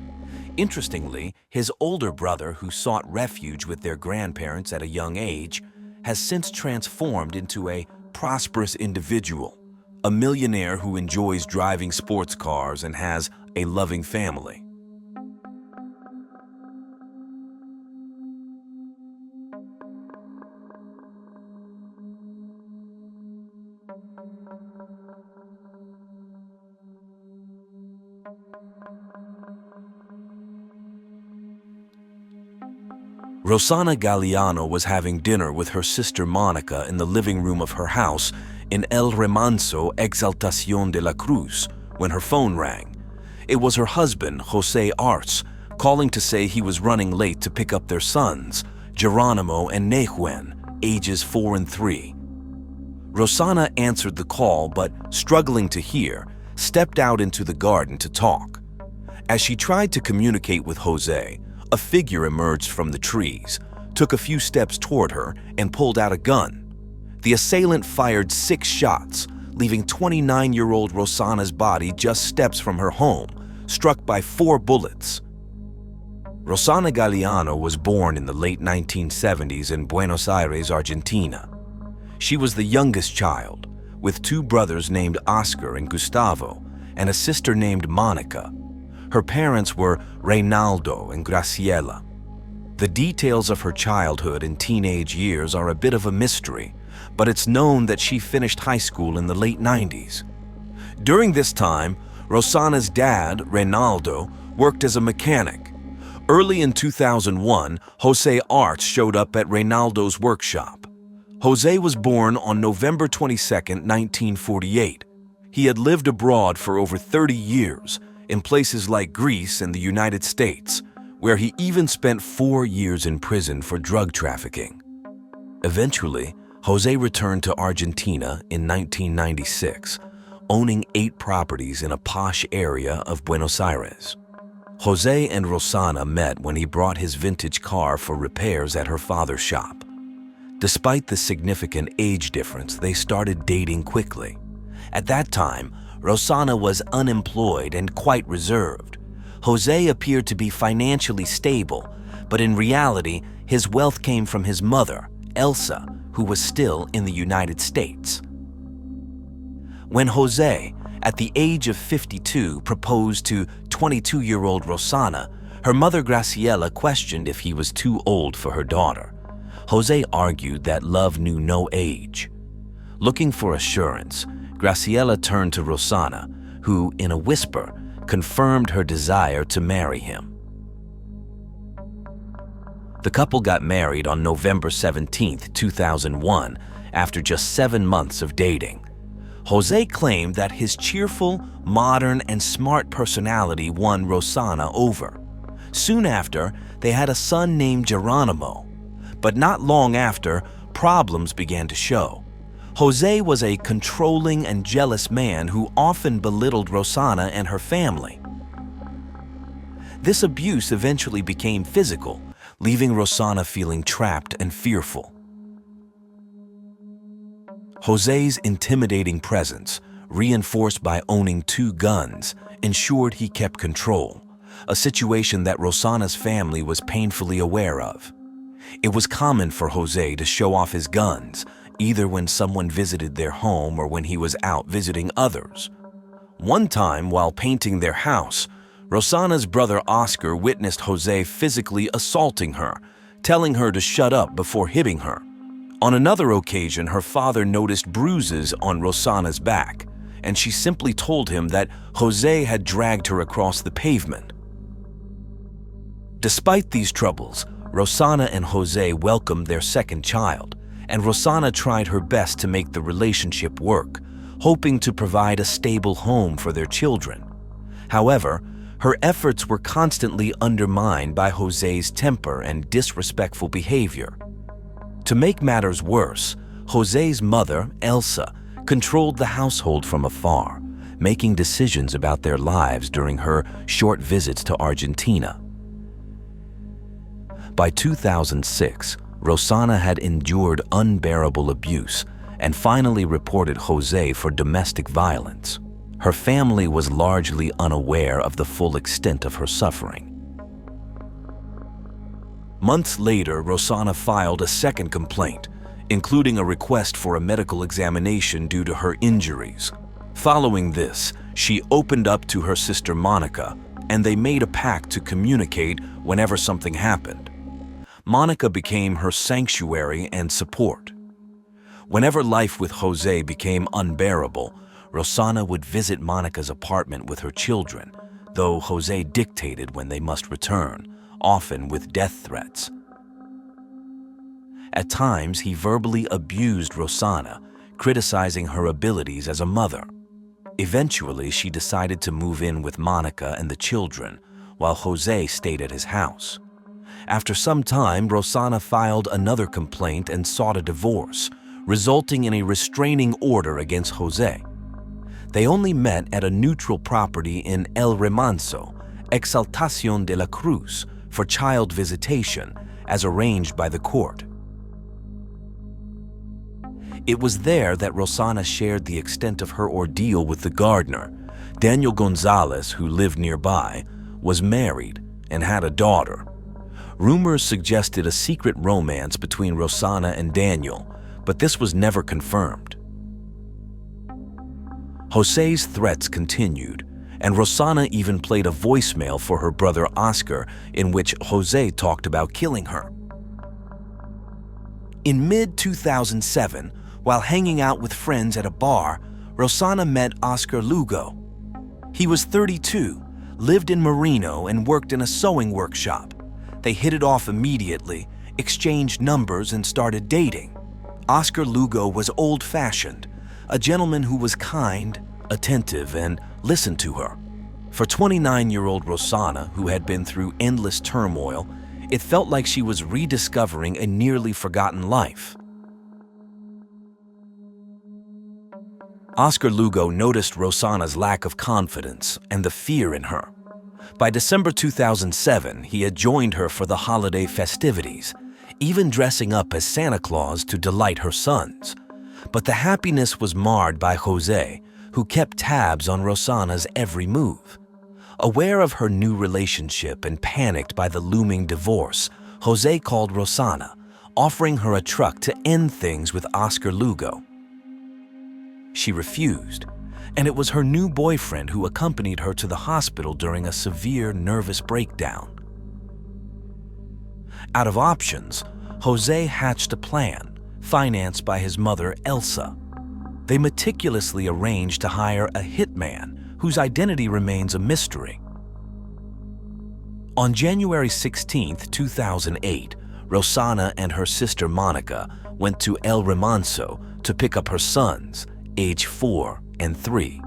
Interestingly, his older brother, who sought refuge with their grandparents at a young age, has since transformed into a prosperous individual, a millionaire who enjoys driving sports cars and has a loving family. Rossana Galliano was having dinner with her sister Monica in the living room of her house in El Remanso, Exaltación de la Cruz, when her phone rang. It was her husband, Jose Arts, calling to say he was running late to pick up their sons, Geronimo and Nehuen, ages 4 and 3. Rossana answered the call, but struggling to hear, stepped out into the garden to talk. As she tried to communicate with Jose, a figure emerged from the trees, took a few steps toward her, and pulled out a gun. The assailant fired 6 shots, leaving 29-year-old Rossana's body just steps from her home, struck by 4 bullets. Rossana Galliano was born in the late 1970s in Buenos Aires, Argentina. She was the youngest child, with 2 brothers named Oscar and Gustavo, and a sister named Monica. Her parents were Reynaldo and Graciela. The details of her childhood and teenage years are a bit of a mystery, but it's known that she finished high school in the late 90s. During this time, Rossana's dad, Reynaldo, worked as a mechanic. Early in 2001, Jose Arts showed up at Reynaldo's workshop. Jose was born on November 22, 1948. He had lived abroad for over 30 years, in places like Greece and the United States, where he even spent 4 years in prison for drug trafficking. Eventually, Jose returned to Argentina in 1996, owning 8 properties in a posh area of Buenos Aires. Jose and Rossana met when he brought his vintage car for repairs at her father's shop. Despite the significant age difference, they started dating quickly. At that time, Rossana was unemployed and quite reserved. Jose appeared to be financially stable, but in reality, his wealth came from his mother, Elsa, who was still in the United States. When Jose, at the age of 52, proposed to 22-year-old Rossana, her mother Graciela questioned if he was too old for her daughter. Jose argued that love knew no age. Looking for assurance, Graciela turned to Rossana, who, in a whisper, confirmed her desire to marry him. The couple got married on November 17, 2001, after just 7 months of dating. Jose claimed that his cheerful, modern, and smart personality won Rossana over. Soon after, they had a son named Geronimo. But not long after, problems began to show. Jose was a controlling and jealous man who often belittled Rossana and her family. This abuse eventually became physical, leaving Rossana feeling trapped and fearful. Jose's intimidating presence, reinforced by owning 2 guns, ensured he kept control, a situation that Rossana's family was painfully aware of. It was common for Jose to show off his guns, either when someone visited their home or when he was out visiting others. One time, while painting their house, Rossana's brother Oscar witnessed Jose physically assaulting her, telling her to shut up before hitting her. On another occasion, her father noticed bruises on Rossana's back, and she simply told him that Jose had dragged her across the pavement. Despite these troubles, Rossana and Jose welcomed their second child, and Rossana tried her best to make the relationship work, hoping to provide a stable home for their children. However, her efforts were constantly undermined by Jose's temper and disrespectful behavior. To make matters worse, Jose's mother, Elsa, controlled the household from afar, making decisions about their lives during her short visits to Argentina. By 2006, Rossana had endured unbearable abuse and finally reported Jose for domestic violence. Her family was largely unaware of the full extent of her suffering. Months later, Rossana filed a second complaint, including a request for a medical examination due to her injuries. Following this, she opened up to her sister Monica, and they made a pact to communicate whenever something happened. Monica became her sanctuary and support. Whenever life with Jose became unbearable, Roxana would visit Monica's apartment with her children, though Jose dictated when they must return, often with death threats. At times, he verbally abused Roxana, criticizing her abilities as a mother. Eventually, she decided to move in with Monica and the children, while Jose stayed at his house. After some time, Roxana filed another complaint and sought a divorce, resulting in a restraining order against Jose. They only met at a neutral property in El Remanso, Exaltación de la Cruz, for child visitation, as arranged by the court. It was there that Roxana shared the extent of her ordeal with the gardener. Daniel Gonzalez, who lived nearby, was married and had a daughter. Rumors suggested a secret romance between Roxana and Daniel, but this was never confirmed. Jose's threats continued, and Roxana even played a voicemail for her brother Oscar in which Jose talked about killing her. In mid-2007, while hanging out with friends at a bar, Roxana met Oscar Lugo. He was 32, lived in Marino, and worked in a sewing workshop. They hit it off immediately, exchanged numbers, and started dating. Oscar Lugo was old-fashioned, a gentleman who was kind, attentive, and listened to her. For 29-year-old Roxana, who had been through endless turmoil, it felt like she was rediscovering a nearly forgotten life. Oscar Lugo noticed Roxana's lack of confidence and the fear in her. By December 2007, he had joined her for the holiday festivities, even dressing up as Santa Claus to delight her sons. But the happiness was marred by Jose, who kept tabs on Roxana's every move. Aware of her new relationship and panicked by the looming divorce, Jose called Roxana, offering her a truck to end things with Oscar Lugo. She refused, and it was her new boyfriend who accompanied her to the hospital during a severe nervous breakdown. Out of options, Jose hatched a plan, financed by his mother, Elsa. They meticulously arranged to hire a hitman whose identity remains a mystery. On January 16, 2008, Roxana and her sister Monica went to El Remanso to pick up her sons, age 4 and 3.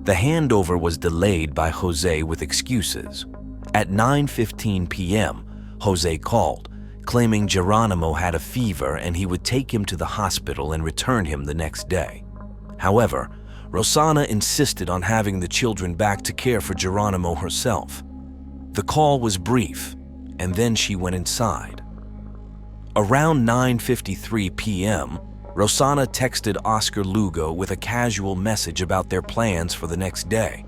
The handover was delayed by Jose with excuses. At 9:15 p.m., Jose called, claiming Geronimo had a fever and he would take him to the hospital and return him the next day. However, Roxana insisted on having the children back to care for Geronimo herself. The call was brief, and then she went inside. Around 9:53 p.m., Roxana texted Oscar Lugo with a casual message about their plans for the next day.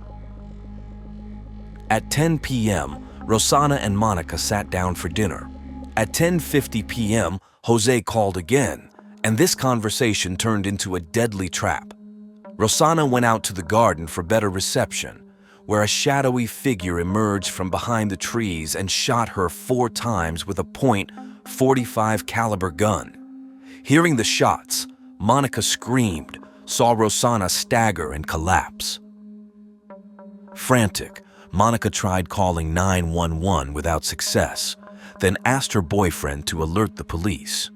At 10 p.m., Roxana and Monica sat down for dinner. At 10:50 p.m., Jose called again, and this conversation turned into a deadly trap. Roxana went out to the garden for better reception, where a shadowy figure emerged from behind the trees and shot her 4 times with a .45 caliber gun. Hearing the shots, Monica screamed, saw Roxana stagger and collapse. Frantic, Monica tried calling 911 without success, then asked her boyfriend to alert the police.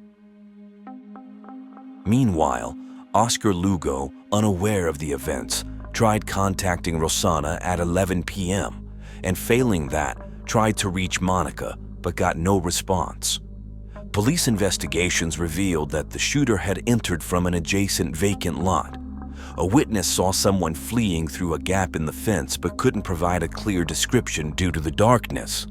Meanwhile, Oscar Lugo, unaware of the events, tried contacting Roxana at 11 p.m. and failing that, tried to reach Monica but got no response. Police investigations revealed that the shooter had entered from an adjacent vacant lot. A witness saw someone fleeing through a gap in the fence but couldn't provide a clear description due to the darkness.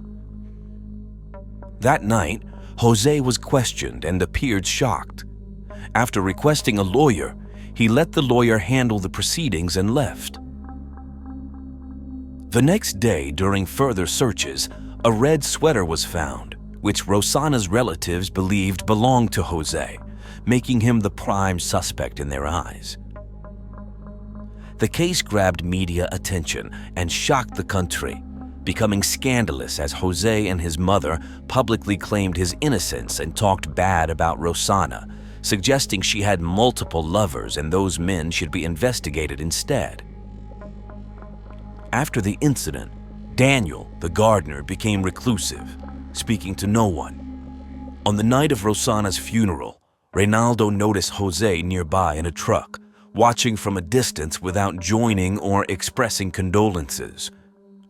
That night, Jose was questioned and appeared shocked. After requesting a lawyer, he let the lawyer handle the proceedings and left. The next day, during further searches, a red sweater was found, which Roxana's relatives believed belonged to Jose, making him the prime suspect in their eyes. The case grabbed media attention and shocked the country, becoming scandalous as Jose and his mother publicly claimed his innocence and talked bad about Rossana, suggesting she had multiple lovers and those men should be investigated instead. After the incident, Daniel, the gardener, became reclusive, speaking to no one. On the night of Rossana's funeral, Reynaldo noticed Jose nearby in a truck, watching from a distance without joining or expressing condolences.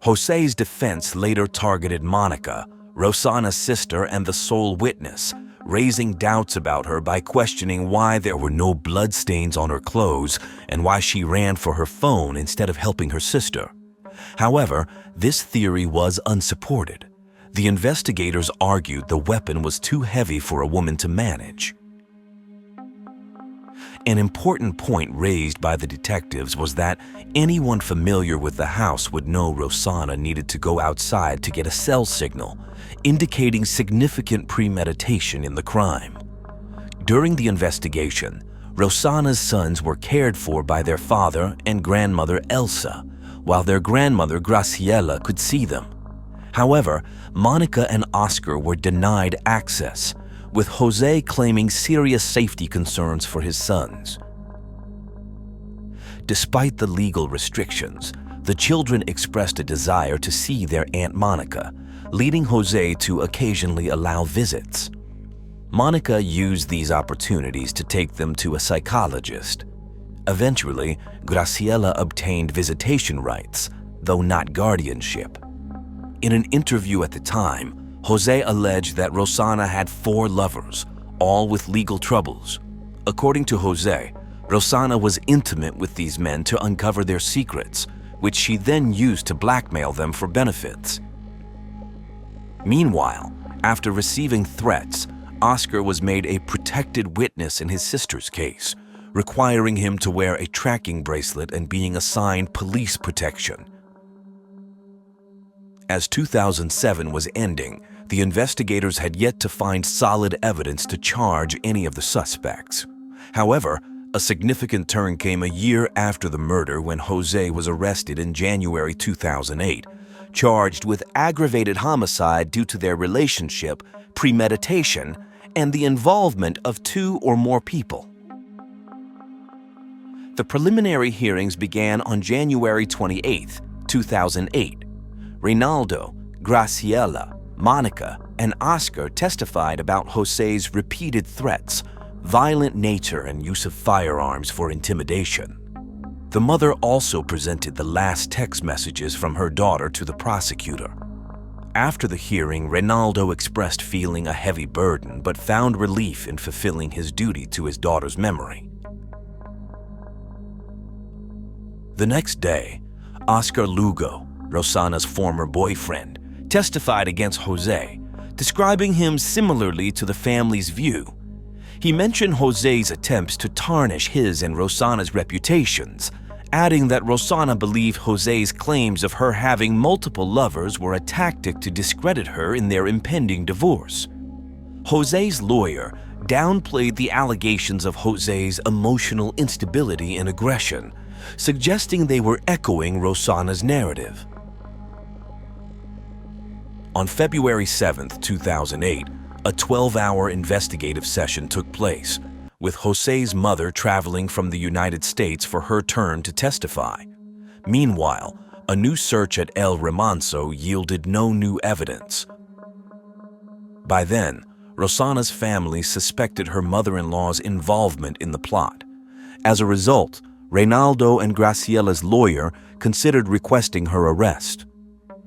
Jose's defense later targeted Monica, Rossana's sister and the sole witness, raising doubts about her by questioning why there were no bloodstains on her clothes and why she ran for her phone instead of helping her sister. However, this theory was unsupported. The investigators argued the weapon was too heavy for a woman to manage. An important point raised by the detectives was that anyone familiar with the house would know Rossana needed to go outside to get a cell signal, indicating significant premeditation in the crime. During the investigation, Rossana's sons were cared for by their father and grandmother Elsa, while their grandmother Graciela could see them. However, Monica and Oscar were denied access, with Jose claiming serious safety concerns for his sons. Despite the legal restrictions, the children expressed a desire to see their Aunt Monica, leading Jose to occasionally allow visits. Monica used these opportunities to take them to a psychologist. Eventually, Graciela obtained visitation rights, though not guardianship. In an interview at the time, Jose alleged that Rossana had 4 lovers, all with legal troubles. According to Jose, Rossana was intimate with these men to uncover their secrets, which she then used to blackmail them for benefits. Meanwhile, after receiving threats, Oscar was made a protected witness in his sister's case, requiring him to wear a tracking bracelet and being assigned police protection. As 2007 was ending, the investigators had yet to find solid evidence to charge any of the suspects. However, a significant turn came a year after the murder when Jose was arrested in January 2008, charged with aggravated homicide due to their relationship, premeditation, and the involvement of 2 or more people. The preliminary hearings began on January 28, 2008. Reynaldo, Graciela, Monica, and Oscar testified about Jose's repeated threats, violent nature, and use of firearms for intimidation. The mother also presented the last text messages from her daughter to the prosecutor. After the hearing, Reynaldo expressed feeling a heavy burden but found relief in fulfilling his duty to his daughter's memory. The next day, Oscar Lugo, Rossana's former boyfriend, testified against Jose, describing him similarly to the family's view. He mentioned Jose's attempts to tarnish his and Rossana's reputations, adding that Rossana believed Jose's claims of her having multiple lovers were a tactic to discredit her in their impending divorce. Jose's lawyer downplayed the allegations of Jose's emotional instability and aggression, suggesting they were echoing Rossana's narrative. On February 7, 2008, a 12-hour investigative session took place, with Jose's mother traveling from the United States for her turn to testify. Meanwhile, a new search at El Remanso yielded no new evidence. By then, Rossana's family suspected her mother-in-law's involvement in the plot. As a result, Reynaldo and Graciela's lawyer considered requesting her arrest.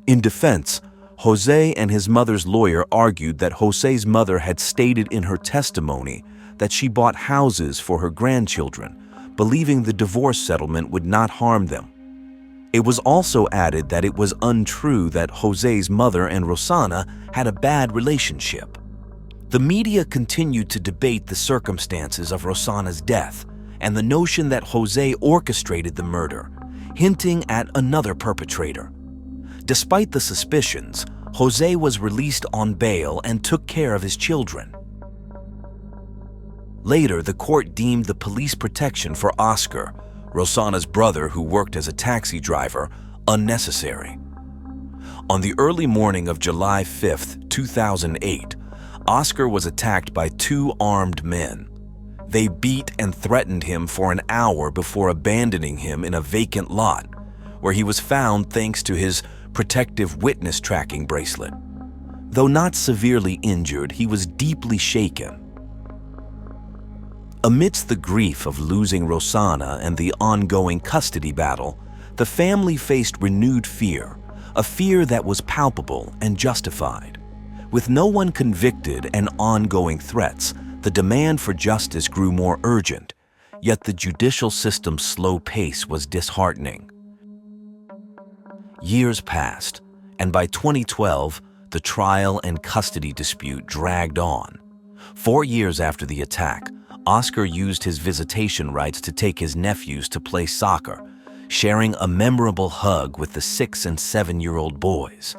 In defense, Jose and his mother's lawyer argued that Jose's mother had stated in her testimony that she bought houses for her grandchildren, believing the divorce settlement would not harm them. It was also added that it was untrue that Jose's mother and Rossana had a bad relationship. The media continued to debate the circumstances of Rossana's death and the notion that Jose orchestrated the murder, hinting at another perpetrator. Despite the suspicions, Jose was released on bail and took care of his children. Later, the court deemed the police protection for Oscar, Rosanna's brother who worked as a taxi driver, unnecessary. On the early morning of July 5, 2008, Oscar was attacked by two armed men. They beat and threatened him for an hour before abandoning him in a vacant lot, where he was found thanks to his protective witness tracking bracelet. Though not severely injured, he was deeply shaken. Amidst the grief of losing Rosanna and the ongoing custody battle, the family faced renewed fear, a fear that was palpable and justified. With no one convicted and ongoing threats, the demand for justice grew more urgent, yet the judicial system's slow pace was disheartening. Years passed, and by 2012, the trial and custody dispute dragged on. 4 years after the attack, Oscar used his visitation rights to take his nephews to play soccer, sharing a memorable hug with the 6- and 7-year-old boys.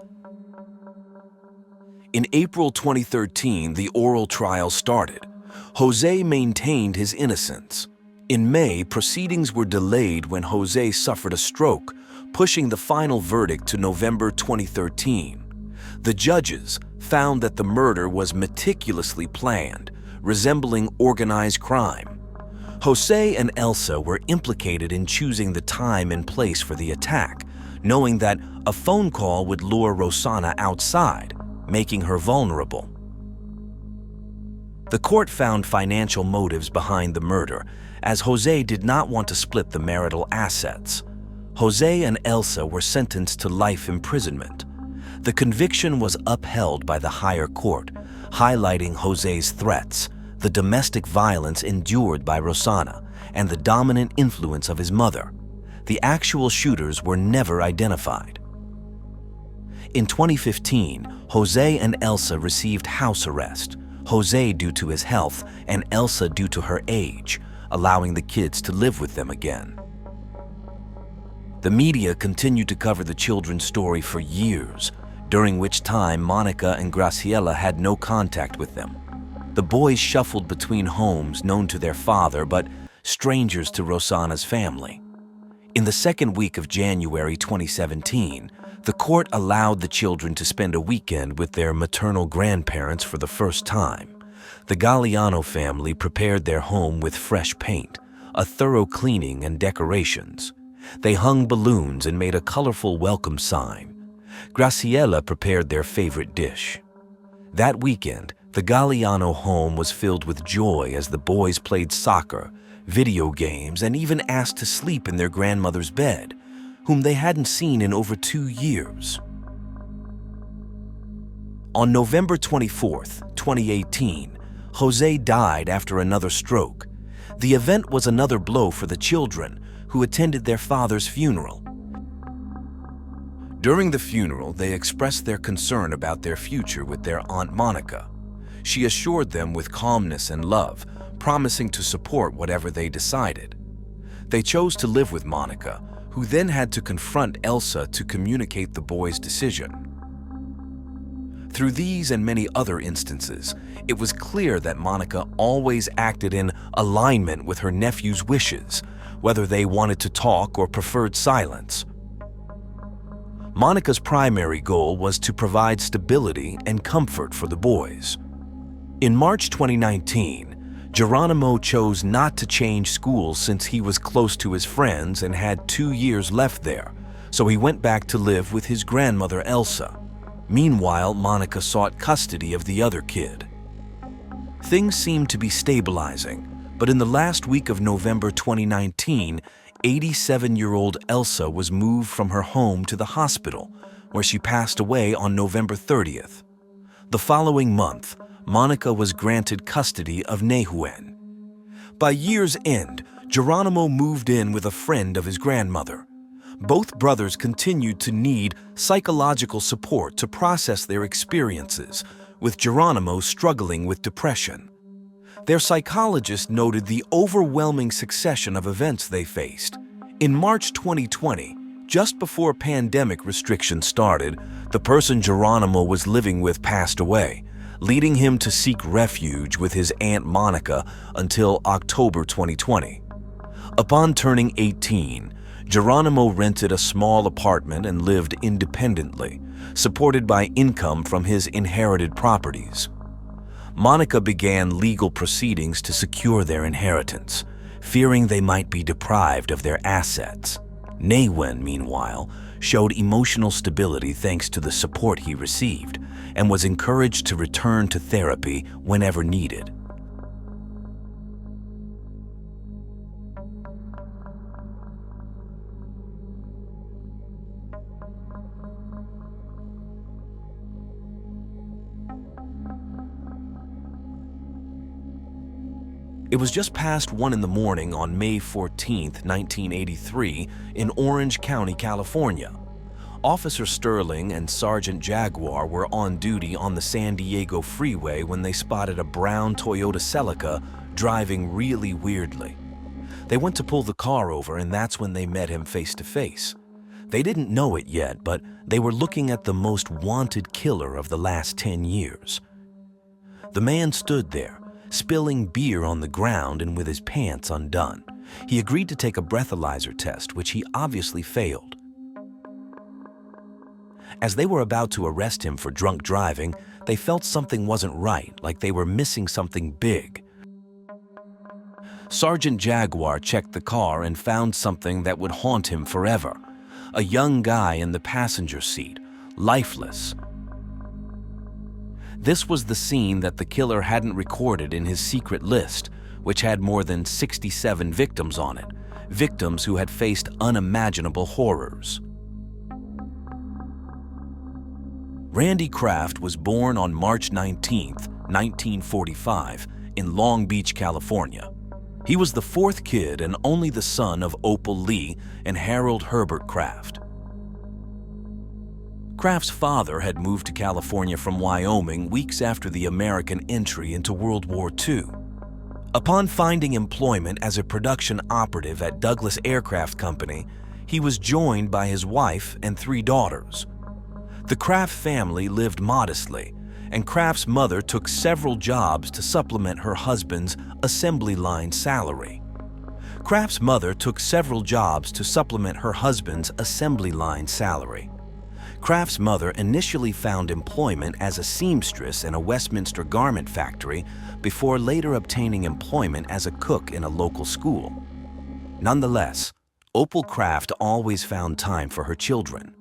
In April 2013, the oral trial started. Jose maintained his innocence. In May, proceedings were delayed when Jose suffered a stroke, pushing the final verdict to November 2013. The judges found that the murder was meticulously planned, resembling organized crime. Jose and Elsa were implicated in choosing the time and place for the attack, knowing that a phone call would lure Rosanna outside, making her vulnerable. The court found financial motives behind the murder, as Jose did not want to split the marital assets. Jose and Elsa were sentenced to life imprisonment. The conviction was upheld by the higher court, highlighting Jose's threats, the domestic violence endured by Rosanna, and the dominant influence of his mother. The actual shooters were never identified. In 2015, Jose and Elsa received house arrest, Jose due to his health and Elsa due to her age, allowing the kids to live with them again. The media continued to cover the children's story for years, during which time Monica and Graciela had no contact with them. The boys shuffled between homes known to their father but strangers to Rosanna's family. In the second week of January 2017, the court allowed the children to spend a weekend with their maternal grandparents for the first time. The Galliano family prepared their home with fresh paint, a thorough cleaning and decorations. They hung balloons and made a colorful welcome sign. Graciela prepared their favorite dish. That weekend, the Galliano home was filled with joy as the boys played soccer, video games, and even asked to sleep in their grandmother's bed, whom they hadn't seen in over 2 years. On November 24, 2018, Jose died after another stroke. The event was another blow for the children, who attended their father's funeral. During the funeral, they expressed their concern about their future with their Aunt Monica. She assured them with calmness and love, promising to support whatever they decided. They chose to live with Monica, who then had to confront Elsa to communicate the boys' decision. Through these and many other instances, it was clear that Monica always acted in alignment with her nephew's wishes, whether they wanted to talk or preferred silence. Monica's primary goal was to provide stability and comfort for the boys. In March 2019, Geronimo chose not to change schools since he was close to his friends and had 2 years left there, so he went back to live with his grandmother Elsa. Meanwhile, Monica sought custody of the other kid. Things seemed to be stabilizing, but in the last week of November 2019, 87-year-old Elsa was moved from her home to the hospital, where she passed away on November 30th. The following month, Monica was granted custody of Nahuen. By year's end, Geronimo moved in with a friend of his grandmother. Both brothers continued to need psychological support to process their experiences, with Geronimo struggling with depression. Their psychologist noted the overwhelming succession of events they faced. In March 2020, just before pandemic restrictions started, the person Geronimo was living with passed away, leading him to seek refuge with his Aunt Monica until October 2020. Upon turning 18, Geronimo rented a small apartment and lived independently, supported by income from his inherited properties. Monica began legal proceedings to secure their inheritance, fearing they might be deprived of their assets. Nawen, meanwhile, showed emotional stability thanks to the support he received and was encouraged to return to therapy whenever needed. It was just past 1 in the morning on May 14, 1983, in Orange County, California. Officer Sterling and Sergeant Jaguar were on duty on the San Diego freeway when they spotted a brown Toyota Celica driving really weirdly. They went to pull the car over, and that's when they met him face to face. They didn't know it yet, but they were looking at the most wanted killer of the last 10 years. The man stood there, spilling beer on the ground and with his pants undone. He agreed to take a breathalyzer test, which he obviously failed. As they were about to arrest him for drunk driving, they felt something wasn't right, like they were missing something big. Sergeant Jaguar checked the car and found something that would haunt him forever. A young guy in the passenger seat, lifeless. This was the scene that the killer hadn't recorded in his secret list, which had more than 67 victims on it, victims who had faced unimaginable horrors. Randy Kraft was born on March 19, 1945, in Long Beach, California. He was the fourth kid and only the son of Opal Lee and Harold Herbert Kraft. Kraft's father had moved to California from Wyoming weeks after the American entry into World War II. Upon finding employment as a production operative at Douglas Aircraft Company, he was joined by his wife and 3 daughters. The Kraft family lived modestly, and Kraft's mother took several jobs to supplement her husband's assembly line salary. Kraft's mother took several jobs to supplement her husband's assembly line salary. Kraft's mother initially found employment as a seamstress in a Westminster garment factory before later obtaining employment as a cook in a local school. Nonetheless, Opal Kraft always found time for her children.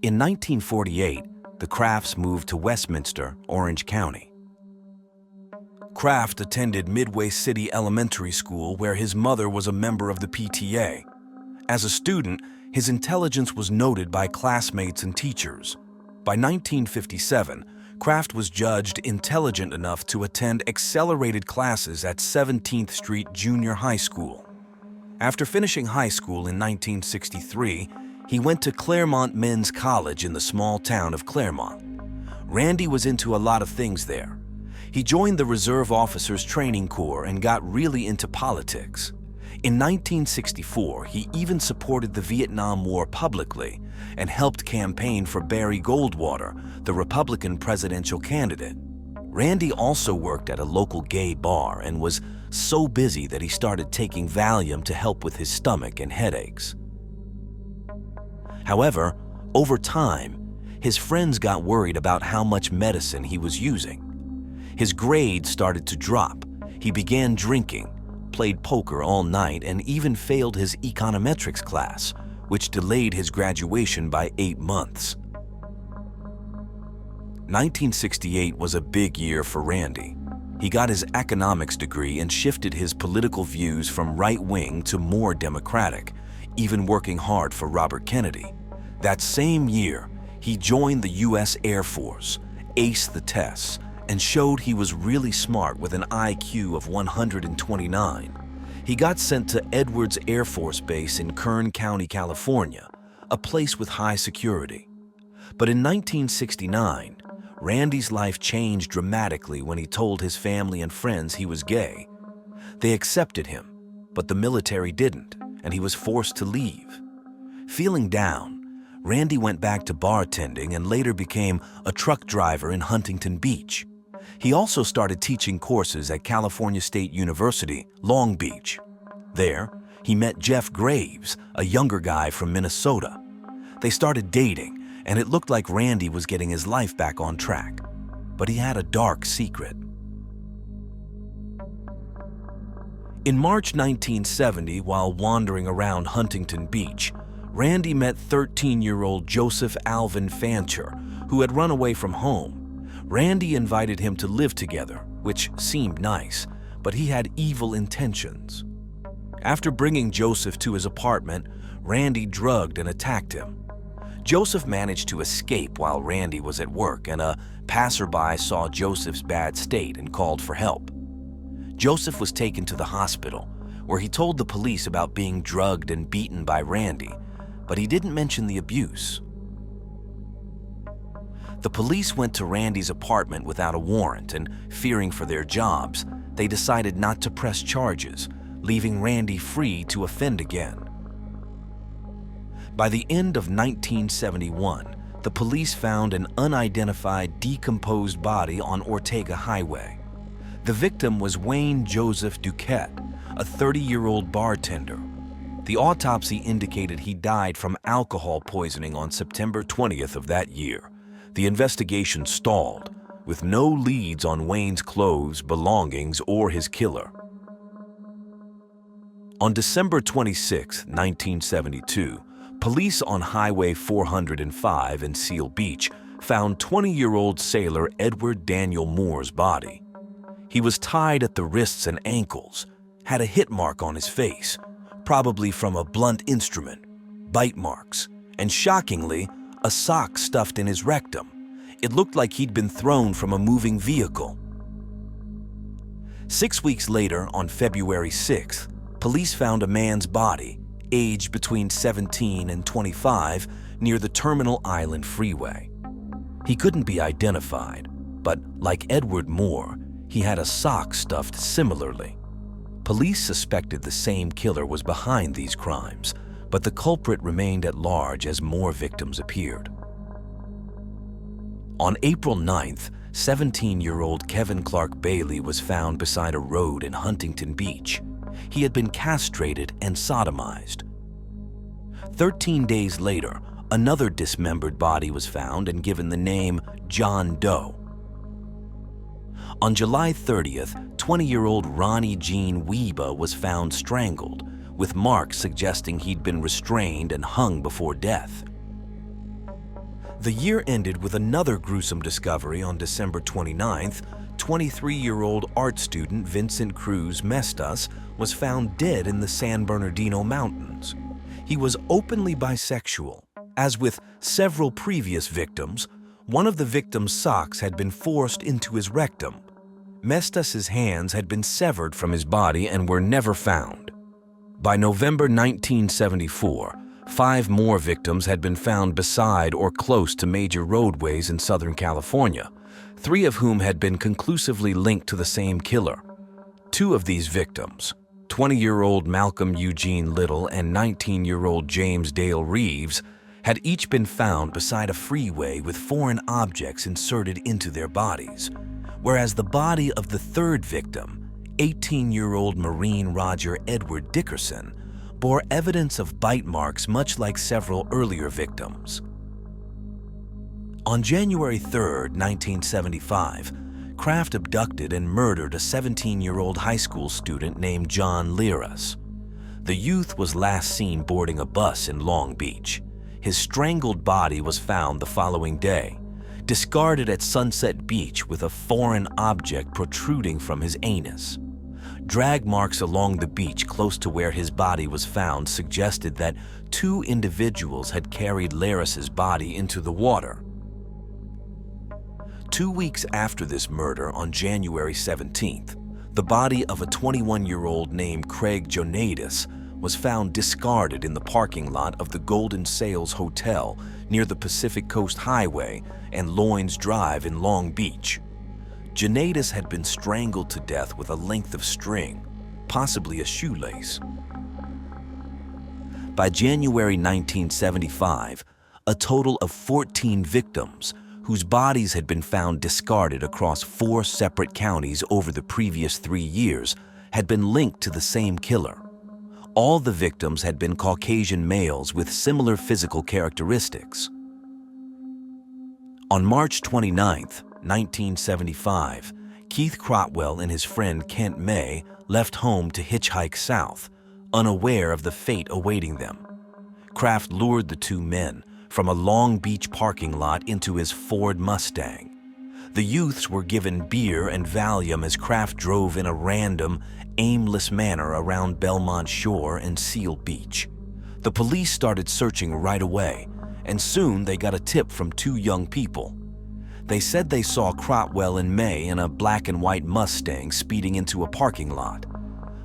In 1948, the Krafts moved to Westminster, Orange County. Kraft attended Midway City Elementary School, where his mother was a member of the PTA. As a student, his intelligence was noted by classmates and teachers. By 1957, Kraft was judged intelligent enough to attend accelerated classes at 17th Street Junior High School. After finishing high school in 1963, he went to Claremont Men's College in the small town of Claremont. Randy was into a lot of things there. He joined the Reserve Officers Training Corps and got really into politics. In 1964, he even supported the Vietnam War publicly and helped campaign for Barry Goldwater, the Republican presidential candidate. Randy also worked at a local gay bar and was so busy that he started taking Valium to help with his stomach and headaches. However, over time, his friends got worried about how much medicine he was using. His grades started to drop. He began drinking, played poker all night, and even failed his econometrics class, which delayed his graduation by 8 months. 1968 was a big year for Randy. He got his economics degree and shifted his political views from right-wing to more democratic, even working hard for Robert Kennedy. That same year, he joined the U.S. Air Force, aced the tests, and showed he was really smart with an IQ of 129. He got sent to Edwards Air Force Base in Kern County, California, a place with high security. But in 1969, Randy's life changed dramatically when he told his family and friends he was gay. They accepted him, but the military didn't, and he was forced to leave. Feeling down, Randy went back to bartending and later became a truck driver in Huntington Beach. He also started teaching courses at California State University, Long Beach. There, he met Jeff Graves, a younger guy from Minnesota. They started dating, and it looked like Randy was getting his life back on track. But he had a dark secret. In March 1970, while wandering around Huntington Beach, Randy met 13-year-old Joseph Alvin Fancher, who had run away from home. Randy invited him to live together, which seemed nice, but he had evil intentions. After bringing Joseph to his apartment, Randy drugged and attacked him. Joseph managed to escape while Randy was at work, and a passerby saw Joseph's bad state and called for help. Joseph was taken to the hospital, where he told the police about being drugged and beaten by Randy, but he didn't mention the abuse. The police went to Randy's apartment without a warrant, and fearing for their jobs, they decided not to press charges, leaving Randy free to offend again. By the end of 1971, the police found an unidentified, decomposed body on Ortega Highway. The victim was Wayne Joseph Duquette, a 30-year-old bartender. The autopsy indicated he died from alcohol poisoning on September 20th of that year. The investigation stalled, with no leads on Wayne's clothes, belongings, or his killer. On December 26, 1972, police on Highway 405 in Seal Beach found 20-year-old sailor Edward Daniel Moore's body. He was tied at the wrists and ankles, had a hit mark on his face, probably from a blunt instrument, bite marks, and shockingly, a sock stuffed in his rectum. It looked like he'd been thrown from a moving vehicle. 6 weeks later, on February 6th, police found a man's body, aged between 17 and 25, near the Terminal Island Freeway. He couldn't be identified, but like Edward Moore, he had a sock stuffed similarly. Police suspected the same killer was behind these crimes, but the culprit remained at large as more victims appeared. On April 9th, 17-year-old Kevin Clark Bailey was found beside a road in Huntington Beach. He had been castrated and sodomized. 13 days later, another dismembered body was found and given the name John Doe. On July 30th, 20-year-old Ronnie Jean Wiebe was found strangled, with marks suggesting he'd been restrained and hung before death. The year ended with another gruesome discovery on December 29th. 23-year-old art student Vincent Cruz Mestas was found dead in the San Bernardino Mountains. He was openly bisexual. As with several previous victims, one of the victim's socks had been forced into his rectum. Mestas's hands had been severed from his body and were never found. By November 1974, 5 more victims had been found beside or close to major roadways in Southern California, 3 of whom had been conclusively linked to the same killer. 2 of these victims, 20-year-old Malcolm Eugene Little and 19-year-old James Dale Reeves, had each been found beside a freeway with foreign objects inserted into their bodies, whereas the body of the 3rd victim, 18-year-old Marine Roger Edward Dickerson, bore evidence of bite marks much like several earlier victims. On January 3, 1975, Kraft abducted and murdered a 17-year-old high school student named John Liras. The youth was last seen boarding a bus in Long Beach. His strangled body was found the following day, discarded at Sunset Beach with a foreign object protruding from his anus. Drag marks along the beach close to where his body was found suggested that 2 individuals had carried Larris's body into the water. 2 weeks after this murder, on January 17th, the body of a 21-year-old named Craig Jonadis was found discarded in the parking lot of the Golden Sails Hotel near the Pacific Coast Highway and Loynes Drive in Long Beach. Jonadis had been strangled to death with a length of string, possibly a shoelace. By January 1975, a total of 14 victims, whose bodies had been found discarded across 4 separate counties over the previous 3 years, had been linked to the same killer. All the victims had been Caucasian males with similar physical characteristics. On March 29, 1975, Keith Crotwell and his friend Kent May left home to hitchhike south, unaware of the fate awaiting them. Kraft lured the 2 men from a Long Beach parking lot into his Ford Mustang. The youths were given beer and Valium as Kraft drove in a random, aimless manner around Belmont Shore and Seal Beach. The police started searching right away, and soon they got a tip from 2 young people. They said they saw Crotwell and May in a black and white Mustang speeding into a parking lot.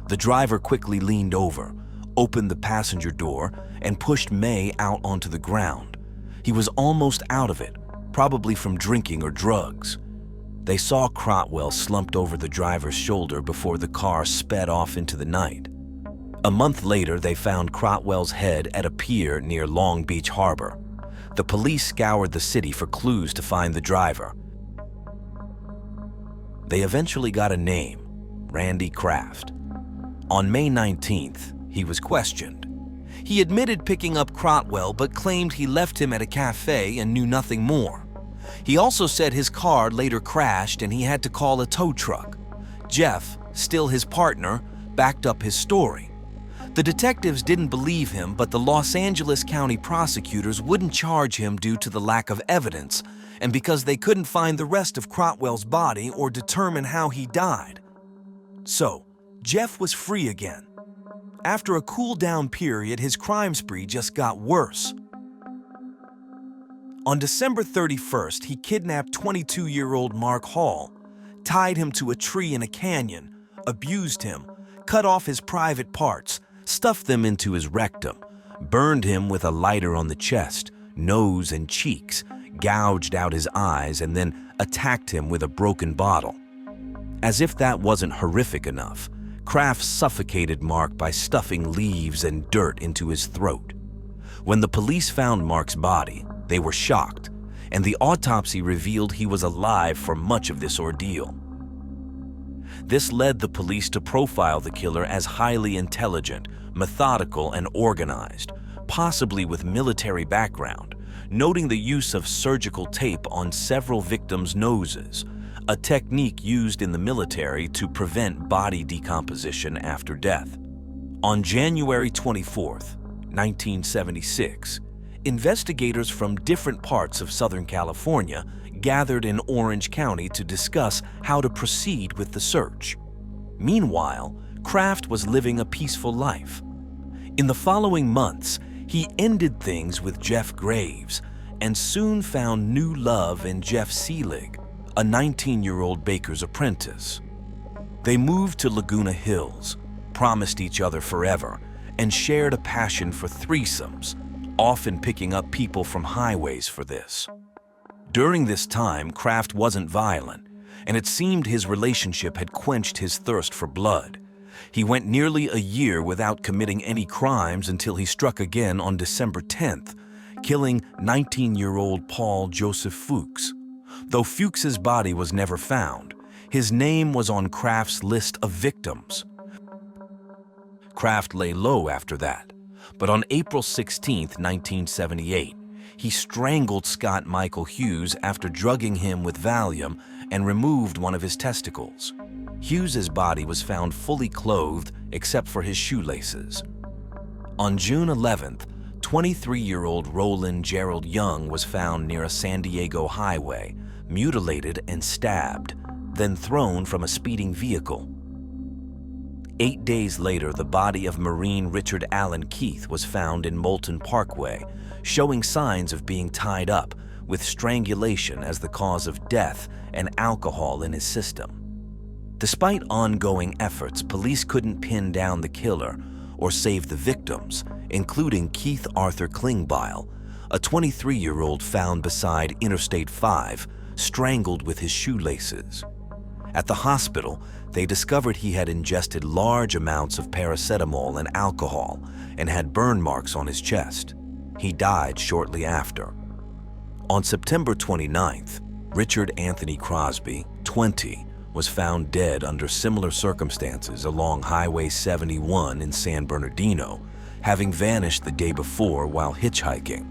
The driver quickly leaned over, opened the passenger door, and pushed May out onto the ground. He was almost out of it, probably from drinking or drugs. They saw Crotwell slumped over the driver's shoulder before the car sped off into the night. A month later, they found Crotwell's head at a pier near Long Beach Harbor. The police scoured the city for clues to find the driver. They eventually got a name: Randy Kraft. On May 19th, he was questioned. He admitted picking up Crotwell but claimed he left him at a cafe and knew nothing more. He also said his car later crashed and he had to call a tow truck. Jeff, still his partner, backed up his story. The detectives didn't believe him, but the Los Angeles County prosecutors wouldn't charge him due to the lack of evidence and because they couldn't find the rest of Crotwell's body or determine how he died. So, Jeff was free again. After a cool-down period, his crime spree just got worse. On December 31st, he kidnapped 22-year-old Mark Hall, tied him to a tree in a canyon, abused him, cut off his private parts, stuffed them into his rectum, burned him with a lighter on the chest, nose, and cheeks, gouged out his eyes, and then attacked him with a broken bottle. As if that wasn't horrific enough, Kraft suffocated Mark by stuffing leaves and dirt into his throat. When the police found Mark's body, they were shocked, and the autopsy revealed he was alive for much of this ordeal. This led the police to profile the killer as highly intelligent, methodical, and organized, possibly with military background, noting the use of surgical tape on several victims' noses, a technique used in the military to prevent body decomposition after death. On January 24, 1976, investigators from different parts of Southern California gathered in Orange County to discuss how to proceed with the search. Meanwhile, Kraft was living a peaceful life. In the following months, he ended things with Jeff Graves and soon found new love in Jeff Seelig, a 19-year-old baker's apprentice. They moved to Laguna Hills, promised each other forever, and shared a passion for threesomes, often picking up people from highways for this. During this time, Kraft wasn't violent, and it seemed his relationship had quenched his thirst for blood. He went nearly a year without committing any crimes until he struck again on December 10th, killing 19-year-old Paul Joseph Fuchs. Though Fuchs's body was never found, his name was on Kraft's list of victims. Kraft lay low after that, but on April 16, 1978, he strangled Scott Michael Hughes after drugging him with Valium and removed one of his testicles. Hughes's body was found fully clothed except for his shoelaces. On June 11th, 23-year-old Roland Gerald Young was found near a San Diego highway, mutilated and stabbed, then thrown from a speeding vehicle. 8 days later, the body of Marine Richard Allen Keith was found in Moulton Parkway, showing signs of being tied up, with strangulation as the cause of death and alcohol in his system. Despite ongoing efforts, police couldn't pin down the killer or save the victims, including Keith Arthur Klingbeil, a 23-year-old found beside Interstate 5, strangled with his shoelaces. At the hospital, they discovered he had ingested large amounts of paracetamol and alcohol and had burn marks on his chest. He died shortly after. On September 29th, Richard Anthony Crosby, 20, was found dead under similar circumstances along Highway 71 in San Bernardino, having vanished the day before while hitchhiking.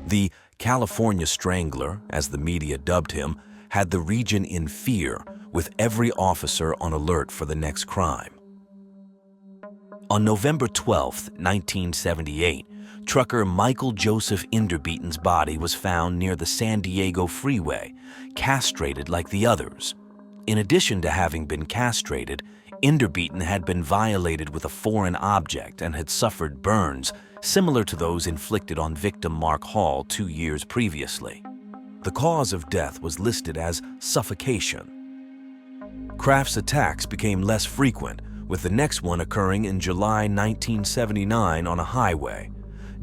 The California Strangler, as the media dubbed him, had the region in fear, with every officer on alert for the next crime. On November 12, 1978, trucker Michael Joseph Inderbeaton's body was found near the San Diego freeway, castrated like the others. In addition to having been castrated, Inderbeaton had been violated with a foreign object and had suffered burns similar to those inflicted on victim Mark Hall 2 years previously. The cause of death was listed as suffocation. Kraft's attacks became less frequent, with the next one occurring in July 1979 on a highway.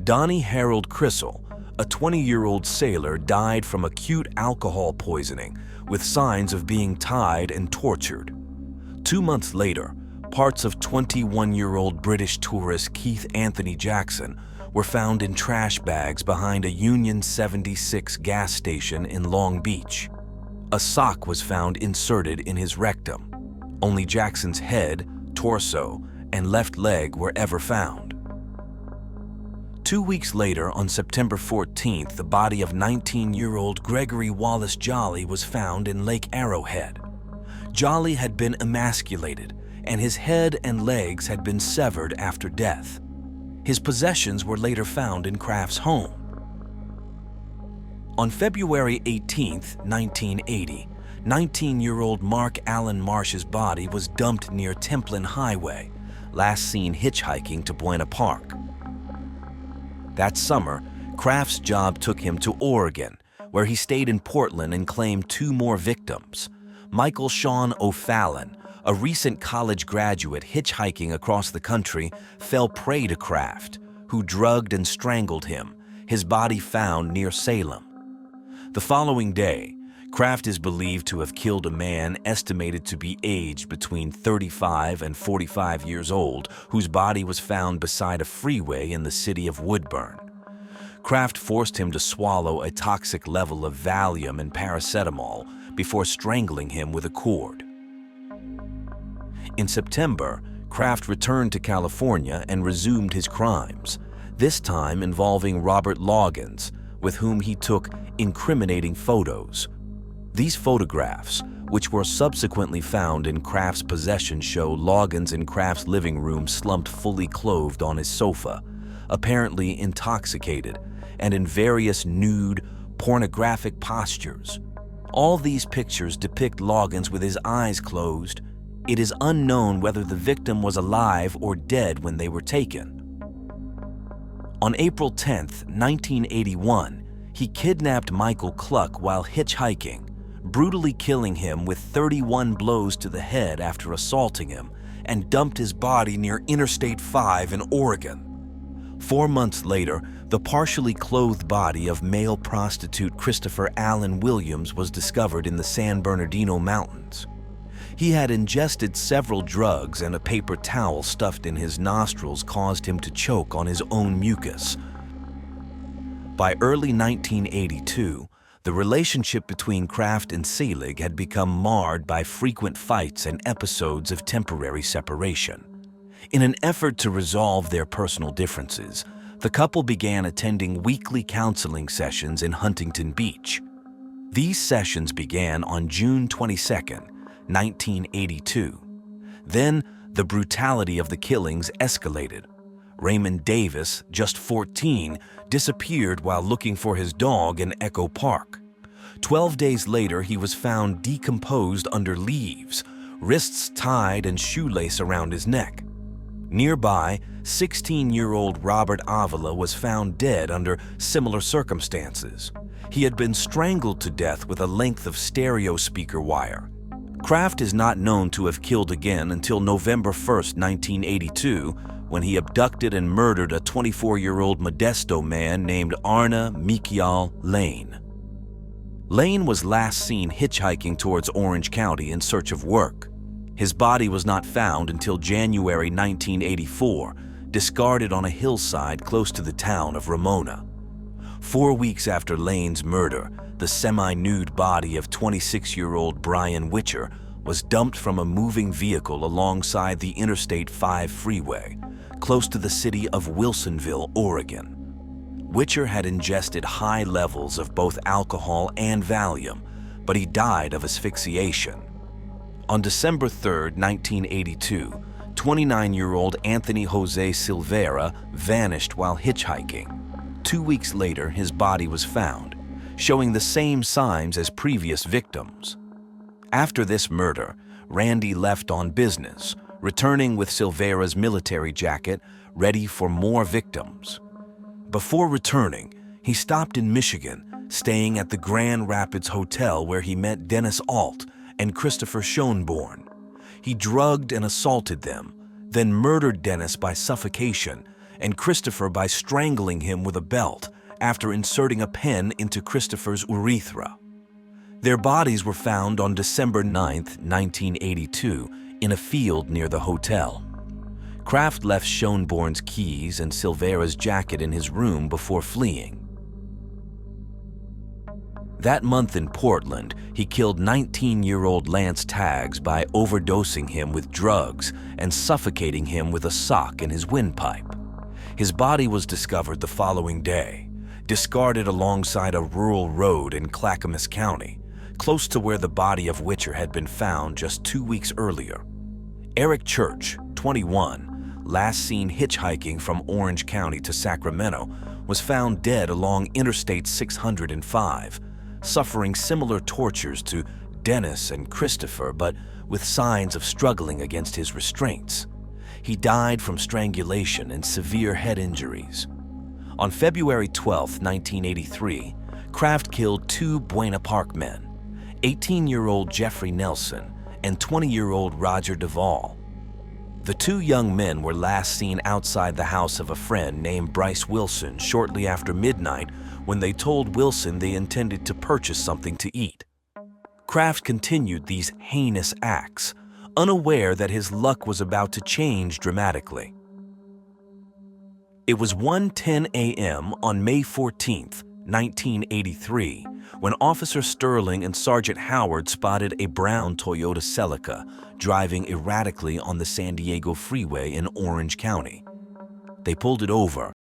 Donnie Harold Crissell, a 20-year-old sailor, died from acute alcohol poisoning, with signs of being tied and tortured. 2 months later, parts of 21-year-old British tourist Keith Anthony Jackson were found in trash bags behind a Union 76 gas station in Long Beach. A sock was found inserted in his rectum. Only Jackson's head, torso, and left leg were ever found. 2 weeks later, on September 14th, the body of 19-year-old Gregory Wallace Jolly was found in Lake Arrowhead. Jolly had been emasculated, and his head and legs had been severed after death. His possessions were later found in Kraft's home. On February 18, 1980, 19-year-old Mark Allen Marsh's body was dumped near Templin Highway, last seen hitchhiking to Buena Park. That summer, Kraft's job took him to Oregon, where he stayed in Portland and claimed 2 more victims. Michael Sean O'Fallon, a recent college graduate hitchhiking across the country, fell prey to Kraft, who drugged and strangled him, his body found near Salem. The following day, Kraft is believed to have killed a man estimated to be aged between 35 and 45 years old, whose body was found beside a freeway in the city of Woodburn. Kraft forced him to swallow a toxic level of Valium and paracetamol before strangling him with a cord. In September, Kraft returned to California and resumed his crimes, this time involving Robert Loggins, with whom he took incriminating photos. These photographs, which were subsequently found in Kraft's possession, show Loggins in Kraft's living room slumped fully clothed on his sofa, apparently intoxicated, and in various nude, pornographic postures. All these pictures depict Loggins with his eyes closed. It is unknown whether the victim was alive or dead when they were taken. On April 10, 1981, he kidnapped Michael Cluck while hitchhiking, brutally killing him with 31 blows to the head after assaulting him, and dumped his body near Interstate 5 in Oregon. 4 months later, the partially clothed body of male prostitute Christopher Allen Williams was discovered in the San Bernardino Mountains. He had ingested several drugs, and a paper towel stuffed in his nostrils caused him to choke on his own mucus. By early 1982, the relationship between Kraft and Selig had become marred by frequent fights and episodes of temporary separation. In an effort to resolve their personal differences, the couple began attending weekly counseling sessions in Huntington Beach. These sessions began on June 22, 1982. Then, the brutality of the killings escalated. Raymond Davis, just 14, disappeared while looking for his dog in Echo Park. 12 days later, he was found decomposed under leaves, wrists tied and shoelace around his neck. Nearby, 16-year-old Robert Avila was found dead under similar circumstances. He had been strangled to death with a length of stereo speaker wire. Kraft is not known to have killed again until November 1, 1982, when he abducted and murdered a 24-year-old Modesto man named Arna Mikial Lane. Lane was last seen hitchhiking towards Orange County in search of work. His body was not found until January 1984, discarded on a hillside close to the town of Ramona. 4 weeks after Lane's murder, the semi-nude body of 26-year-old Brian Witcher was dumped from a moving vehicle alongside the Interstate 5 freeway, close to the city of Wilsonville, Oregon. Witcher had ingested high levels of both alcohol and Valium, but he died of asphyxiation. On December 3, 1982, 29-year-old Anthony Jose Silveira vanished while hitchhiking. 2 weeks later, his body was found, showing the same signs as previous victims. After this murder, Randy left on business, returning with Silveira's military jacket, ready for more victims. Before returning, he stopped in Michigan, staying at the Grand Rapids Hotel where he met Dennis Alt and Christopher Schoenborn. He drugged and assaulted them, then murdered Dennis by suffocation and Christopher by strangling him with a belt after inserting a pen into Christopher's urethra. Their bodies were found on December 9, 1982, in a field near the hotel. Kraft left Schoenborn's keys and Silveira's jacket in his room before fleeing. That month in Portland, he killed 19-year-old Lance Taggs by overdosing him with drugs and suffocating him with a sock in his windpipe. His body was discovered the following day, discarded alongside a rural road in Clackamas County, close to where the body of Witcher had been found just 2 weeks earlier. Eric Church, 21, last seen hitchhiking from Orange County to Sacramento, was found dead along Interstate 605, suffering similar tortures to Dennis and Christopher, but with signs of struggling against his restraints. He died from strangulation and severe head injuries. On February 12, 1983, Kraft killed 2 Buena Park men, 18-year-old Jeffrey Nelson and 20-year-old Roger Duvall. The 2 young men were last seen outside the house of a friend named Bryce Wilson shortly after midnight when they told Wilson they intended to purchase something to eat. Kraft continued these heinous acts, unaware that his luck was about to change dramatically. It was 1:10 a.m. on May 14, 1983, when Officer Sterling and Sergeant Howard spotted a brown Toyota Celica driving erratically on the San Diego freeway in Orange County. They pulled it over